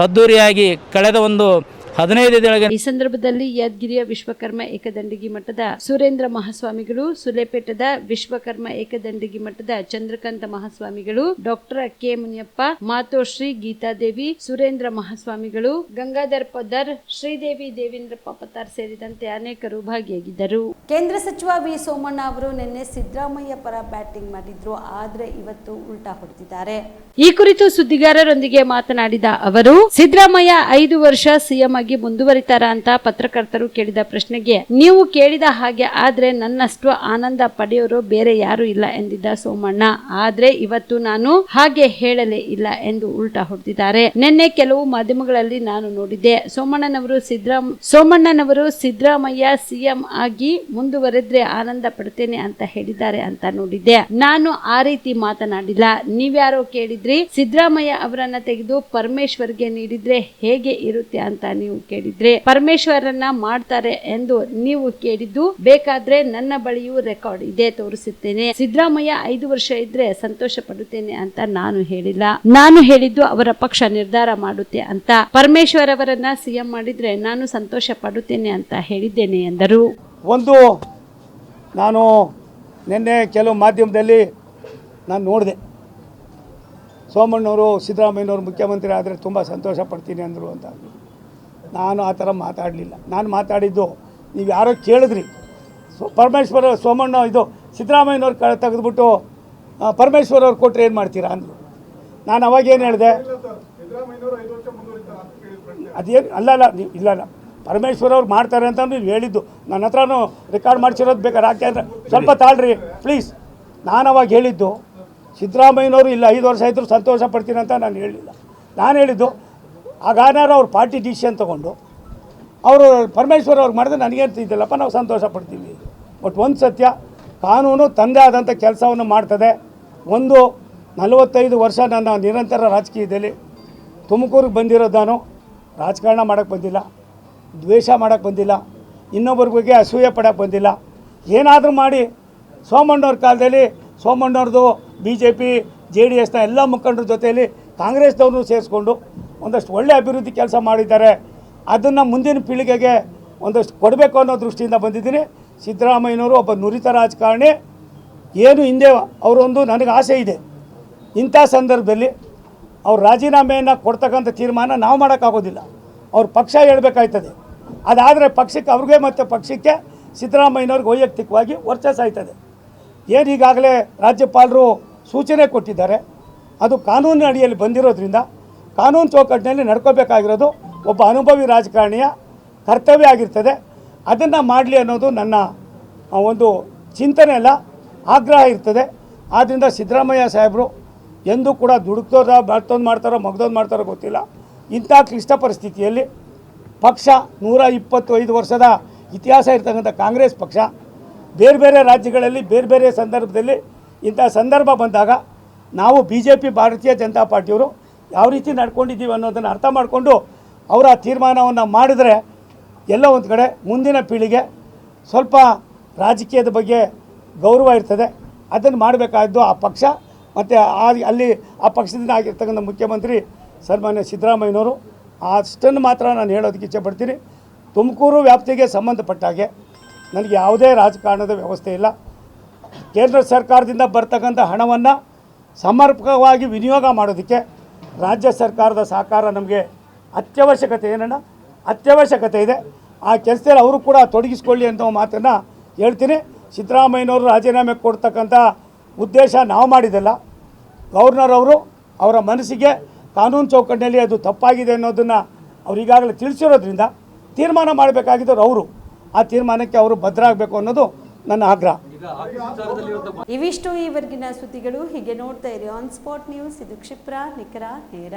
ಅದ್ದೂರಿಯಾಗಿ ಕಳೆದ ಒಂದು 15 ದಿನಗಳ ಈ ಸಂದರ್ಭದಲ್ಲಿ ಯಾದಗಿರಿಯ ವಿಶ್ವಕರ್ಮ ಏಕದಂಡಿಗಿ ಮಠದ ಸುರೇಂದ್ರ ಮಹಾಸ್ವಾಮಿಗಳು, ಸುಲೇಪೇಟದ ವಿಶ್ವಕರ್ಮ ಏಕದಂಡಿಗಿ ಮಠದ ಚಂದ್ರಕಾಂತ ಮಹಾಸ್ವಾಮಿಗಳು, ಡಾಕ್ಟರ್ ಕೆ ಮುನಿಯಪ್ಪ, ಮಾತೋಶ್ರೀ ಗೀತಾದೇವಿ, ಸುರೇಂದ್ರ ಮಹಾಸ್ವಾಮಿಗಳು, ಗಂಗಾಧರ್ ಪದರ್, ಶ್ರೀದೇವಿ ದೇವೇಂದ್ರಪ್ಪ ಪತ್ತಾರ್ ಸೇರಿದಂತೆ ಅನೇಕರು ಭಾಗಿಯಾಗಿದ್ದರು. ಕೇಂದ್ರ ಸಚಿವ ವಿ ಸೋಮಣ್ಣ ಅವರು ನಿನ್ನೆ ಸಿದ್ದರಾಮಯ್ಯ ಪರ ಬ್ಯಾಟಿಂಗ್ ಮಾಡಿದ್ರು, ಆದ್ರೆ ಇವತ್ತು ಉಲ್ಟಾ ಹೊಡೆದಿದ್ದಾರೆ. ಈ ಕುರಿತು ಸುದ್ದಿಗಾರರೊಂದಿಗೆ ಮಾತನಾಡಿದ ಅವರು, ಸಿದ್ದರಾಮಯ್ಯ 5 ವರ್ಷ ಸಿಎಂ ಆಗಿ ಮುಂದುವರಿತಾರ ಅಂತ ಪತ್ರಕರ್ತರು ಕೇಳಿದ ಪ್ರಶ್ನೆಗೆ, ನೀವು ಕೇಳಿದ ಹಾಗೆ ಆದ್ರೆ ನನ್ನಷ್ಟು ಆನಂದ ಪಡೆಯೋರು ಬೇರೆ ಯಾರು ಇಲ್ಲ ಎಂದಿದ್ದ ಸೋಮಣ್ಣ, ಆದ್ರೆ ಇವತ್ತು ನಾನು ಹಾಗೆ ಹೇಳಲೇ ಇಲ್ಲ ಎಂದು ಉಲ್ಟಾ ಹೊಡೆದಿದ್ದಾರೆ. ನಿನ್ನೆ ಕೆಲವು ಮಾಧ್ಯಮಗಳಲ್ಲಿ ನಾನು ನೋಡಿದ್ದೆ, ಸೋಮಣ್ಣನವರು ಸಿದ್ದರಾಮಯ್ಯ ಸಿಎಂ ಆಗಿ ಮುಂದುವರೆದ್ರೆ ಆನಂದ ಪಡ್ತೇನೆ ಅಂತ ಹೇಳಿದ್ದಾರೆ ಅಂತ ನೋಡಿದ್ದೆ. ನಾನು ಆ ರೀತಿ ಮಾತನಾಡಿಲ್ಲ. ನೀವ್ಯಾರೋ ಕೇಳಿದ್ರಿ, ಸಿದ್ದರಾಮಯ್ಯ ಅವರನ್ನ ತೆಗೆದು ಪರಮೇಶ್ವರ್ಗೆ ನೀಡಿದ್ರೆ ಹೇಗೆ ಇರುತ್ತೆ ಅಂತ ನೀವು ಕೇಳಿದ್ರೆ, ಪರಮೇಶ್ವರನ್ನ ಮಾಡ್ತಾರೆ ಎಂದು ನೀವು ಕೇಳಿದ್ದು. ಬೇಕಾದ್ರೆ ನನ್ನ ಬಳಿಯೂ ರೆಕಾರ್ಡ್ ಇದೆ, ತೋರಿಸುತ್ತೇನೆ. ಸಿದ್ದರಾಮಯ್ಯ 5 ವರ್ಷ ಇದ್ರೆ ಸಂತೋಷ ಪಡುತ್ತೇನೆ ಅಂತ ನಾನು ಹೇಳಿಲ್ಲ. ನಾನು ಹೇಳಿದ್ದು ಅವರ ಪಕ್ಷ ನಿರ್ಧಾರ ಮಾಡುತ್ತೆ ಅಂತ. ಪರಮೇಶ್ವರ್ ಅವರನ್ನ ಸಿಎಂ ಮಾಡಿದ್ರೆ ನಾನು ಸಂತೋಷ ಪಡುತ್ತೇನೆ ಅಂತ ಹೇಳಿದ್ದೇನೆ ಎಂದರು. ಒಂದು ನಾನು ನಿನ್ನೆ ಕೆಲವು ಮಾಧ್ಯಮದಲ್ಲಿ ನಾನು ನೋಡಿದೆ, ಸೋಮಣ್ಣವರು ಸಿದ್ದರಾಮಯ್ಯನವರು ಮುಖ್ಯಮಂತ್ರಿ ಆದರೆ ತುಂಬ ಸಂತೋಷ ಪಡ್ತೀನಿ ಅಂದರು ಅಂತ. ನಾನು ಆ ಥರ ಮಾತಾಡಲಿಲ್ಲ. ನಾನು ಮಾತಾಡಿದ್ದು, ನೀವು ಯಾರೋ ಕೇಳಿದ್ರಿ, ಸೋಮಣ್ಣ ಇದು ಸಿದ್ದರಾಮಯ್ಯನವ್ರು ತೆಗೆದುಬಿಟ್ಟು ಪರಮೇಶ್ವರ್ ಅವ್ರು ಕೊಟ್ಟರೆ ಏನು ಮಾಡ್ತೀರಾ ಅಂದರು. ನಾನು ಅವಾಗೇನು ಹೇಳಿದೆ, ಅದೇನು ಇಲ್ಲ ಪರಮೇಶ್ವರ್ ಅವ್ರು ಮಾಡ್ತಾರೆ ಅಂತ ನೀವು ಹೇಳಿದ್ದು. ನನ್ನ ಹತ್ರನೂ ರೆಕಾರ್ಡ್ ಮಾಡಿಸಿರೋದು ಬೇಕಾದ್ರೆ ಯಾಕೆ ಅಂದರೆ ಸ್ವಲ್ಪ ತಾಳ್ರಿ ಪ್ಲೀಸ್. ನಾನು ಅವಾಗ ಹೇಳಿದ್ದು, ಸಿದ್ದರಾಮಯ್ಯನವರು ಇಲ್ಲ 5 ವರ್ಷ ಆಯಿತು ಸಂತೋಷ ಪಡ್ತೀನಿ ಅಂತ ನಾನು ಹೇಳಿಲ್ಲ. ನಾನು ಹೇಳಿದ್ದು, ಆಗಾನಾರು ಅವ್ರು ಪಾರ್ಟಿ ಡಿಸಿಷನ್ ತೊಗೊಂಡು ಅವರು ಪರಮೇಶ್ವರ್ ಅವ್ರಿಗೆ ಮಾಡಿದ್ರೆ ನನಗೇನು ಇದ್ದಲ್ಲಪ್ಪ, ನಾವು ಸಂತೋಷ ಪಡ್ತೀವಿ. ಬಟ್ ಒಂದು ಸತ್ಯ, ಕಾನೂನು ತಂದೆ ಆದಂಥ ಕೆಲಸವನ್ನು ಮಾಡ್ತದೆ. 45 ವರ್ಷ ನನ್ನ ನಿರಂತರ ರಾಜಕೀಯದಲ್ಲಿ ತುಮಕೂರಿಗೆ ಬಂದಿರೋದು. ನಾನು ರಾಜಕಾರಣ ಮಾಡೋಕ್ಕೆ ಬಂದಿಲ್ಲ, ದ್ವೇಷ ಮಾಡೋಕ್ಕೆ ಬಂದಿಲ್ಲ, ಇನ್ನೊಬ್ಬರ ಬಗ್ಗೆ ಅಸೂಯೆ ಪಡೋಕ್ಕೆ ಬಂದಿಲ್ಲ. ಏನಾದರೂ ಮಾಡಿ ಸೋಮಣ್ಣವ್ರ ಕಾಲದಲ್ಲಿ ಸೋಮಣ್ಣವ್ರದ್ದು BJP JDSನ ಎಲ್ಲ ಮುಖಂಡರ ಜೊತೆಯಲ್ಲಿ ಕಾಂಗ್ರೆಸ್ದವ್ರನ್ನೂ ಸೇರಿಸ್ಕೊಂಡು ಒಂದಷ್ಟು ಒಳ್ಳೆ ಅಭಿವೃದ್ಧಿ ಕೆಲಸ ಮಾಡಿದ್ದಾರೆ. ಅದನ್ನು ಮುಂದಿನ ಪೀಳಿಗೆಗೆ ಒಂದಷ್ಟು ಕೊಡಬೇಕು ಅನ್ನೋ ದೃಷ್ಟಿಯಿಂದ ಬಂದಿದ್ದೀನಿ. ಸಿದ್ದರಾಮಯ್ಯನವರು ಒಬ್ಬ ನುರಿತ ರಾಜಕಾರಣಿ. ಏನು ಹಿಂದೆ ಅವರೊಂದು ನನಗೆ ಆಸೆ ಇದೆ, ಇಂಥ ಸಂದರ್ಭದಲ್ಲಿ ಅವ್ರ ರಾಜೀನಾಮೆಯನ್ನು ಕೊಡ್ತಕ್ಕಂಥ ತೀರ್ಮಾನ ನಾವು ಮಾಡೋಕ್ಕಾಗೋದಿಲ್ಲ, ಅವ್ರ ಪಕ್ಷ ಹೇಳಬೇಕಾಯ್ತದೆ. ಅದಾದರೆ ಪಕ್ಷಕ್ಕೆ ಅವ್ರಿಗೆ ಮತ್ತು ಪಕ್ಷಕ್ಕೆ ಸಿದ್ದರಾಮಯ್ಯನವ್ರಿಗೆ ವೈಯಕ್ತಿಕವಾಗಿ ವರ್ಚಸ್ಸು ಆಯ್ತದೆ. ಏನು ಈಗಾಗಲೇ ರಾಜ್ಯಪಾಲರು ಸೂಚನೆ ಕೊಟ್ಟಿದ್ದಾರೆ, ಅದು ಕಾನೂನಿನ ಅಡಿಯಲ್ಲಿ ಬಂದಿರೋದ್ರಿಂದ ಕಾನೂನು ಚೌಕಟ್ಟಿನಲ್ಲಿ ನಡ್ಕೋಬೇಕಾಗಿರೋದು ಒಬ್ಬ ಅನುಭವಿ ರಾಜಕಾರಣಿಯ ಕರ್ತವ್ಯ ಆಗಿರ್ತದೆ. ಅದನ್ನು ಮಾಡಲಿ ಅನ್ನೋದು ನನ್ನ ಒಂದು ಚಿಂತನೆ ಅಲ್ಲ, ಆಗ್ರಹ ಇರ್ತದೆ. ಆದ್ದರಿಂದ ಸಿದ್ದರಾಮಯ್ಯ ಸಾಹೇಬರು ಎಂದೂ ಕೂಡ ದುಡುಕ್ತೋದ ಮತ್ತೊಂದು ಮಾಡ್ತಾರೋ ಮಗದೊಂದು ಮಾಡ್ತಾರೋ ಗೊತ್ತಿಲ್ಲ, ಇಂಥ ಕ್ಲಿಷ್ಟ ಪರಿಸ್ಥಿತಿಯಲ್ಲಿ ಪಕ್ಷ 125 ವರ್ಷದ ಇತಿಹಾಸ ಇರ್ತಕ್ಕಂಥ ಕಾಂಗ್ರೆಸ್ ಪಕ್ಷ ಬೇರೆ ಬೇರೆ ರಾಜ್ಯಗಳಲ್ಲಿ ಬೇರೆ ಬೇರೆ ಸಂದರ್ಭದಲ್ಲಿ ಇಂಥ ಸಂದರ್ಭ ಬಂದಾಗ ನಾವು BJP ಭಾರತೀಯ ಜನತಾ ಪಾರ್ಟಿಯವರು ಯಾವ ರೀತಿ ನಡ್ಕೊಂಡಿದ್ದೀವಿ ಅನ್ನೋದನ್ನು ಅರ್ಥ ಮಾಡಿಕೊಂಡು ಅವರ ತೀರ್ಮಾನವನ್ನು ಮಾಡಿದರೆ ಎಲ್ಲ ಒಂದು ಕಡೆ ಮುಂದಿನ ಪೀಳಿಗೆ ಸ್ವಲ್ಪ ರಾಜಕೀಯದ ಬಗ್ಗೆ ಗೌರವ ಇರ್ತದೆ. ಅದನ್ನು ಮಾಡಬೇಕಾದ್ದು ಆ ಪಕ್ಷ ಮತ್ತು ಅಲ್ಲಿ ಆ ಪಕ್ಷದಿಂದ ಆಗಿರ್ತಕ್ಕಂಥ ಮುಖ್ಯಮಂತ್ರಿ ಸನ್ಮಾನ್ಯ ಸಿದ್ದರಾಮಯ್ಯನವರು. ಅಷ್ಟನ್ನು ಮಾತ್ರ ನಾನು ಹೇಳೋದಕ್ಕೆ ಇಚ್ಛೆಪಡ್ತೀನಿ. ತುಮಕೂರು ವ್ಯಾಪ್ತಿಗೆ ಸಂಬಂಧಪಟ್ಟ ಹಾಗೆ ನನಗೆ ಯಾವುದೇ ರಾಜಕಾರಣದ ವ್ಯವಸ್ಥೆ ಇಲ್ಲ. ಕೇಂದ್ರ ಸರ್ಕಾರದಿಂದ ಬರ್ತಕ್ಕಂಥ ಹಣವನ್ನು ಸಮರ್ಪಕವಾಗಿ ವಿನಿಯೋಗ ಮಾಡೋದಕ್ಕೆ ರಾಜ್ಯ ಸರ್ಕಾರದ ಸಹಕಾರ ನಮಗೆ ಅತ್ಯವಶ್ಯಕತೆ ಇದೆ. ಆ ಕೆಲಸದಲ್ಲಿ ಅವರು ಕೂಡ ತೊಡಗಿಸ್ಕೊಳ್ಳಿ ಅಂತ ಮಾತನ್ನು ಹೇಳ್ತೀನಿ. ಸಿದ್ದರಾಮಯ್ಯನವರು ರಾಜೀನಾಮೆ ಕೊಡ್ತಕ್ಕಂಥ ಉದ್ದೇಶ ನಾವು ಮಾಡಿದ್ದಲ್ಲ. ಗವರ್ನರ್ ಅವರು ಅವರ ಮನಸ್ಸಿಗೆ ಕಾನೂನು ಚೌಕಟ್ಟಿನಲ್ಲಿ ಅದು ತಪ್ಪಾಗಿದೆ ಅನ್ನೋದನ್ನು ಅವ್ರು ಈಗಾಗಲೇ ತಿಳಿಸಿರೋದ್ರಿಂದ ತೀರ್ಮಾನ ಮಾಡಬೇಕಾಗಿದ್ದವರು ಅವರು. ಆ ತೀರ್ಮಾನಕ್ಕೆ ಅವರು ಬದ್ಧರಾಗಬೇಕು ಅನ್ನೋದು ನನ್ನ ಆಗ್ರಹ. ಇವಿಷ್ಟು ಈವರೆಗಿನ ಸುದ್ದಿಗಳು. ಹೀಗೆ ನೋಡ್ತಾ ಇರಿ ಆನ್ ಸ್ಪಾಟ್ ನ್ಯೂಸ್. ಇದು ಕ್ಷಿಪ್ರ, ನಿಖರ, ನೇರ.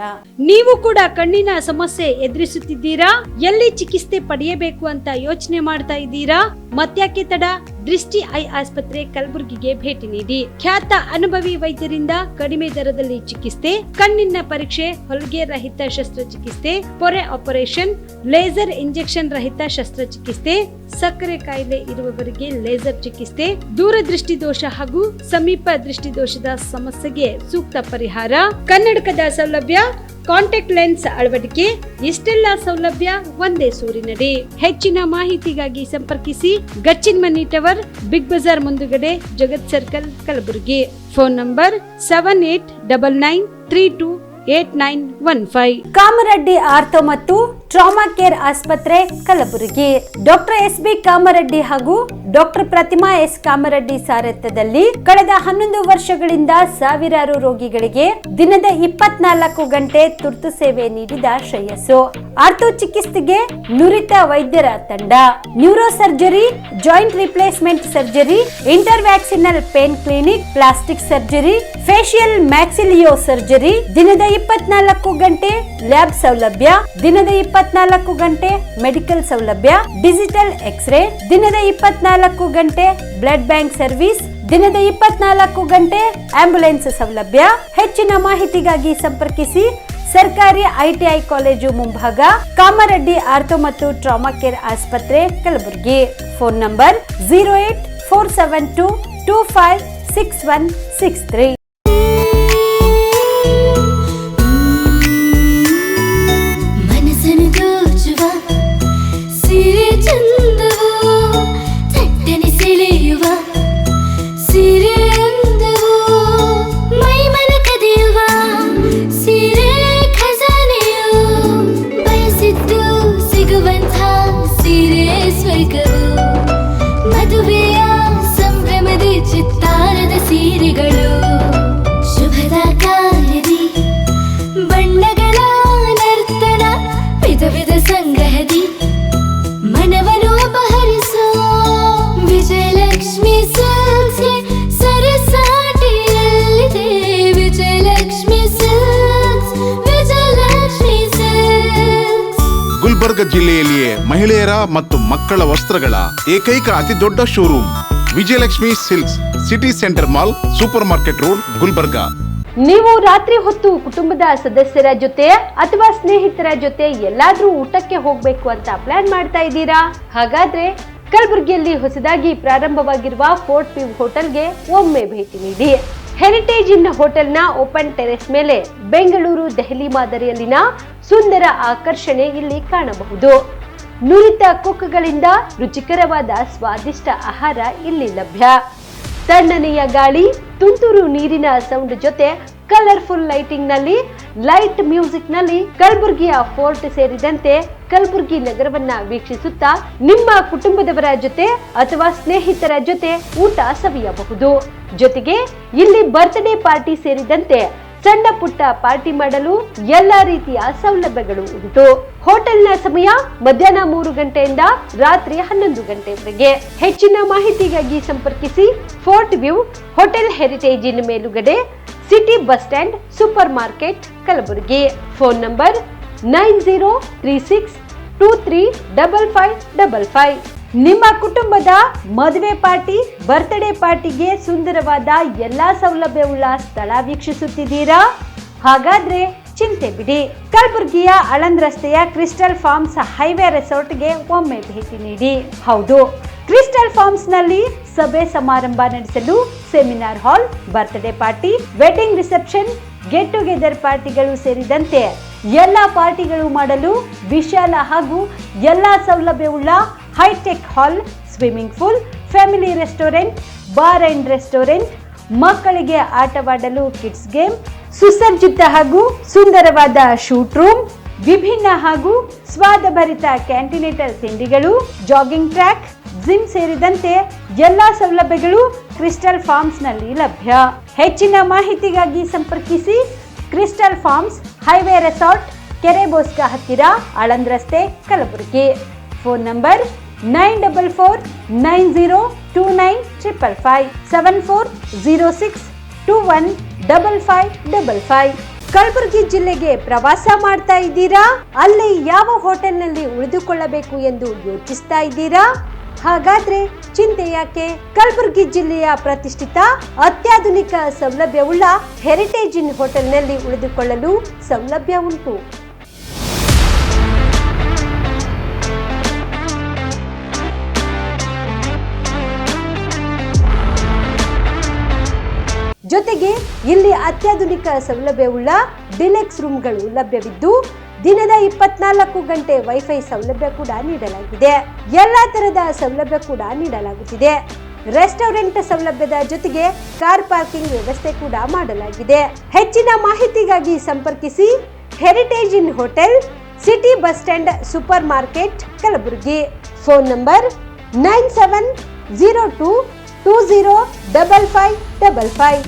ನೀವು ಕೂಡ ಕಣ್ಣಿನ ಸಮಸ್ಯೆ ಎದುರಿಸುತ್ತಿದ್ದೀರಾ? ಎಲ್ಲಿ ಚಿಕಿತ್ಸೆ ಪಡೆಯಬೇಕು ಅಂತ ಯೋಚನೆ ಮಾಡ್ತಾ ಇದ್ದೀರಾ? ಮತ್ತ್ಯಾಕೆ ತಡ? ದೃಷ್ಟಿ ಐ ಆಸ್ಪತ್ರೆ ಕಲಬುರಗಿಗೆ ಭೇಟಿ ನೀಡಿ ಖ್ಯಾತ ಅನುಭವಿ ವೈದ್ಯರಿಂದ ಕಡಿಮೆ ದರದಲ್ಲಿ ಚಿಕಿತ್ಸೆ, ಕಣ್ಣಿನ ಪರೀಕ್ಷೆ, ಹೊಲಿಗೆ ರಹಿತ ಶಸ್ತ್ರಚಿಕಿತ್ಸೆ, ಪೊರೆ ಆಪರೇಷನ್, ಲೇಸರ್ ಇಂಜೆಕ್ಷನ್ ರಹಿತ ಶಸ್ತ್ರಚಿಕಿತ್ಸೆ, ಸಕ್ಕರೆ ಕಾಯಿಲೆ ಇರುವವರಿಗೆ ಲೇಸರ್ ಚಿಕಿತ್ಸೆ, ದೂರದೃಷ್ಟಿ ದೋಷ ಹಾಗೂ ಸಮೀಪ ದೃಷ್ಟಿ ದೋಷದ ಸಮಸ್ಯೆಗೆ ಸೂಕ್ತ ಪರಿಹಾರ, ಕನ್ನಡಕದ ಸೌಲಭ್ಯ, ಕಾಂಟ್ಯಾಕ್ಟ್ ಲೆನ್ಸ್ ಅಳವಡಿಕೆ, ಇಷ್ಟೆಲ್ಲ ಸೌಲಭ್ಯ ಒಂದೇ ಸೂರಿನಡಿ. ಹೆಚ್ಚಿನ ಮಾಹಿತಿಗಾಗಿ ಸಂಪರ್ಕಿಸಿ Gachchin Mani tower, Big Bazaar ಮುಂದುಗಡೆ, Jagat circle, Kalaburagi. Phone number 7899328915. Kamareddy ortho ಮತ್ತು ಟ್ರಾಮಾ ಕೇರ್ ಆಸ್ಪತ್ರೆ ಕಲಬುರಗಿ. Doctor SB. ಕಾಮರೆಡ್ಡಿ ಹಾಗೂ ಡಾಕ್ಟರ್ ಪ್ರತಿಮಾ ಎಸ್. ಕಾಮರೆಡ್ಡಿ ಸಾರಥ್ಯದಲ್ಲಿ ಕಳೆದ 11 ವರ್ಷಗಳಿಂದ ಸಾವಿರಾರು ರೋಗಿಗಳಿಗೆ ದಿನದ 24 ಗಂಟೆ ತುರ್ತು ಸೇವೆ ನೀಡಿದ ಶ್ರೇಯಸ್ಸು. ಆರ್ಥೋ ಚಿಕಿತ್ಸೆಗೆ ನುರಿತ ವೈದ್ಯರ ತಂಡ, neuro surgery, joint replacement surgery, interventional pain clinic, plastic surgery, facial maxillo surgery, ದಿನದ 24 ಗಂಟೆ ಲ್ಯಾಬ್ ಸೌಲಭ್ಯ, ದಿನದ 24 ಗಂಟೆ ಮೆಡಿಕಲ್ ಸೌಲಭ್ಯ, ಡಿಜಿಟಲ್ ಎಕ್ಸ್ರೇ, ದಿನದ 24 ಗಂಟೆ ಬ್ಲಡ್ ಬ್ಯಾಂಕ್ ಸರ್ವಿಸ್, ದಿನದ 24 ಗಂಟೆ ಆಂಬ್ಯುಲೆನ್ಸ್ ಸೌಲಭ್ಯ. ಹೆಚ್ಚಿನ ಮಾಹಿತಿಗಾಗಿ ಸಂಪರ್ಕಿಸಿ ಸರ್ಕಾರಿ ಐಟಿಐ ಕಾಲೇಜು ಮುಂಭಾಗ, ಕಾಮರೆಡ್ಡಿ ಆರ್ಥೋ ಮತ್ತು ಟ್ರಾಮಾ ಕೇರ್ ಆಸ್ಪತ್ರೆ ಕಲಬುರಗಿ. Phone number 08472256163. ಮದುವೆಯ ಸಂಭ್ರಮದ ಚಿತ್ತಾರದ ಸೀರೆಗಳು, ಶುಭದ ಕಾರ್ಯದಿ ಬಣ್ಣಗಳ ನರ್ತನ, ವಿಧ ವಿಧ ಸಂಗ್ರಹದಿ ಮನವನ್ನು ಅಪಹರಿಸೋ ವಿಜಯಲಕ್ಷ್ಮಿ ಸಿಲ್ಕ್ಸ್ ಸರಸಾಟಿಯಲ್ಲಿದೆ. Vijayalakshmi silks, Vijayalakshmi silks. ಗುಲ್ಬರ್ಗ ಜಿಲ್ಲೆಯಲ್ಲಿಯೇ ಮಹಿಳೆಯರ ಮತ್ತು ಮಕ್ಕಳ ವಸ್ತ್ರಗಳ ಏಕೈಕ ಅತಿ ದೊಡ್ಡ showroom Vijayalakshmi silks, city centre mall, super market road, Gulbarga. ನೀವು ರಾತ್ರಿ ಹೊತ್ತು ಕುಟುಂಬದ ಸದಸ್ಯರ ಜೊತೆ ಅಥವಾ ಸ್ನೇಹಿತರ ಜೊತೆ ಎಲ್ಲಾದ್ರೂ ಊಟಕ್ಕೆ ಹೋಗ್ಬೇಕು ಅಂತ ಪ್ಲಾನ್ ಮಾಡ್ತಾ ಇದ್ದೀರಾ? ಹಾಗಾದ್ರೆ ಕಲಬುರಗಿಯಲ್ಲಿ ಹೊಸದಾಗಿ ಪ್ರಾರಂಭವಾಗಿರುವ ಫೋರ್ಟ್ ವ್ಯೂ ಹೋಟೆಲ್ಗೆ ಒಮ್ಮೆ ಭೇಟಿ ನೀಡಿ. ಹೆರಿಟೇಜ್ ಇನ್ ಹೋಟೆಲ್ನ ಓಪನ್ ಟೆರೆಸ್ ಮೇಲೆ ಬೆಂಗಳೂರು, ದೆಹಲಿ ಮಾದರಿಯಲ್ಲಿನ ಸುಂದರ ಆಕರ್ಷಣೆ ಇಲ್ಲಿ ಕಾಣಬಹುದು. ನುರಿತ ಕುಕ್ಗಳಿಂದ ರುಚಿಕರವಾದ ಸ್ವಾದಿಷ್ಟ ಆಹಾರ ಇಲ್ಲಿ ಲಭ್ಯ. ತಣ್ಣನೆಯ ಗಾಳಿ, ತುಂತುರು ನೀರಿನ ಸೌಂಡ್ ಜೊತೆ ಕಲರ್ಫುಲ್ ಲೈಟಿಂಗ್ ನಲ್ಲಿ, ಲೈಟ್ ಮ್ಯೂಸಿಕ್ ನಲ್ಲಿ ಕಲಬುರಗಿಯ ಫೋರ್ಟ್ ಸೇರಿದಂತೆ ಕಲಬುರಗಿ ನಗರವನ್ನ ವೀಕ್ಷಿಸುತ್ತಾ ನಿಮ್ಮ ಕುಟುಂಬದವರ ಜೊತೆ ಅಥವಾ ಸ್ನೇಹಿತರ ಜೊತೆ ಊಟ ಸವಿಯಬಹುದು. ಜೊತೆಗೆ ಇಲ್ಲಿ ಬರ್ತ್ಡೇ ಪಾರ್ಟಿ ಸೇರಿದಂತೆ ಸಣ್ಣ ಪುಟ್ಟ ಪಾರ್ಟಿ ಮಾಡಲು ಎಲ್ಲಾ ರೀತಿಯ ಸೌಲಭ್ಯಗಳು ಉಂಟು. ಹೋಟೆಲ್ನ ಸಮಯ ಮಧ್ಯಾಹ್ನ 3 ಗಂಟೆಯಿಂದ ರಾತ್ರಿ 11 ಗಂಟೆವರೆಗೆ. ಹೆಚ್ಚಿನ ಮಾಹಿತಿಗಾಗಿ ಸಂಪರ್ಕಿಸಿ ಫೋರ್ಟ್ ವ್ಯೂ ಹೋಟೆಲ್, ಹೆರಿಟೇಜ್ ಇನ್ ಮೇಲುಗಡೆ, city bus stand, super market, Kalaburagi. Phone number 9036235555. ನಿಮ್ಮ ಕುಟುಂಬದ ಮದುವೆ ಪಾರ್ಟಿ, ಬರ್ತ್ಡೇ ಪಾರ್ಟಿಗೆ ಸುಂದರವಾದ ಎಲ್ಲಾ ಸೌಲಭ್ಯವುಳ್ಳ ಸ್ಥಳ ವೀಕ್ಷಿಸುತ್ತಿದ್ದೀರಾ? ಹಾಗಾದ್ರೆ ಚಿಂತೆ ಬಿಡಿ. ಕಲಬುರಗಿಯ ಆಳಂದ್ ರಸ್ತೆಯ ಕ್ರಿಸ್ಟಲ್ ಫಾರ್ಮ್ಸ್ ಹೈವೇ ರೆಸಾರ್ಟ್ಗೆ ಒಮ್ಮೆ ಭೇಟಿ ನೀಡಿ. ಹೌದು, ಕ್ರಿಸ್ಟಲ್ ಫಾರ್ಮ್ಸ್ ನಲ್ಲಿ ಸಭೆ ಸಮಾರಂಭ ನಡೆಸಲು seminar hall, birthday party, wedding reception, get together ಪಾರ್ಟಿಗಳು ಸೇರಿದಂತೆ ಎಲ್ಲ ಪಾರ್ಟಿಗಳು ಮಾಡಲು ವಿಶಾಲ ಹಾಗೂ ಎಲ್ಲ ಸೌಲಭ್ಯವುಳ್ಳ hi tech hall, swimming pool, family restaurant, bar and restaurant, ಮಕ್ಕಳಿಗೆ ಆಟವಾಡಲು ಕಿಡ್ಸ್ ಗೇಮ್, ಸುಸಜ್ಜಿತ ಹಾಗೂ ಸುಂದರವಾದ ಶೂಟ್ ರೂಮ್, ವಿಭಿನ್ನ ಹಾಗೂ ಸ್ವಾದಭರಿತ ಕ್ಯಾಂಟಿನೇಟರ್ ತಿಂಡಿಗಳು, ಜಾಗಿಂಗ್ ಟ್ರ್ಯಾಕ್, ಜಿಮ್ ಸೇರಿದಂತೆ ಎಲ್ಲಾ ಸೌಲಭ್ಯಗಳು ಕ್ರಿಸ್ಟಲ್ ಫಾರ್ಮ್ಸ್ ನಲ್ಲಿ ಲಭ್ಯ. ಹೆಚ್ಚಿನ ಮಾಹಿತಿಗಾಗಿ ಸಂಪರ್ಕಿಸಿ ಕ್ರಿಸ್ಟಲ್ ಫಾರ್ಮ್ಸ್ ಹೈವೇ ರೆಸಾರ್ಟ್, ಕೆರೆ ಬೋಸ್ಕಾ ಹತ್ತಿರ, ಆಳಂದ್ ರಸ್ತೆ, ಕಲಬುರಗಿ. Phone number 9490295555 7406215555. ಕಲಬುರಗಿ ಜಿಲ್ಲೆಗೆ ಪ್ರವಾಸ ಮಾಡ್ತಾ ಇದ್ದೀರಾ? ಅಲ್ಲಿ ಯಾವ ಹೋಟೆಲ್ನಲ್ಲಿ ಉಳಿದುಕೊಳ್ಳಬೇಕು ಎಂದು ಯೋಚಿಸ್ತಾ ಇದ್ದೀರಾ? ಹಾಗಾದ್ರೆ ಚಿಂತೆ ಯಾಕೆ? ಕಲಬುರಗಿ ಜಿಲ್ಲೆಯ ಪ್ರತಿಷ್ಠಿತ ಅತ್ಯಾಧುನಿಕ ಸೌಲಭ್ಯವುಳ್ಳ ಹೆರಿಟೇಜ್ ಇನ್ ಹೋಟೆಲ್ನಲ್ಲಿ ಉಳಿದುಕೊಳ್ಳಲು ಸೌಲಭ್ಯ ಉಂಟು. ಜೊತೆಗೆ ಇಲ್ಲಿ ಅತ್ಯಾಧುನಿಕ ಸೌಲಭ್ಯವುಳ್ಳ ಡಿಲೆಕ್ಸ್ ರೂಮ್ಗಳು ಲಭ್ಯವಿದ್ದು ದಿನದ 24 ಗಂಟೆ ವೈಫೈ ಸೌಲಭ್ಯ ಕೂಡ ನೀಡಲಾಗಿದೆ. ಎಲ್ಲಾ ತರದ ಸೌಲಭ್ಯ ಕೂಡ ನೀಡಲಾಗುತ್ತಿದೆ. ರೆಸ್ಟೋರೆಂಟ್ ಸೌಲಭ್ಯದ ಜೊತೆಗೆ ಕಾರ್ ಪಾರ್ಕಿಂಗ್ ವ್ಯವಸ್ಥೆ ಕೂಡ ಮಾಡಲಾಗಿದೆ. ಹೆಚ್ಚಿನ ಮಾಹಿತಿಗಾಗಿ ಸಂಪರ್ಕಿಸಿ heritage inn hotel, city bus stand, super market, Kalaburagi. Phone number 9702205555.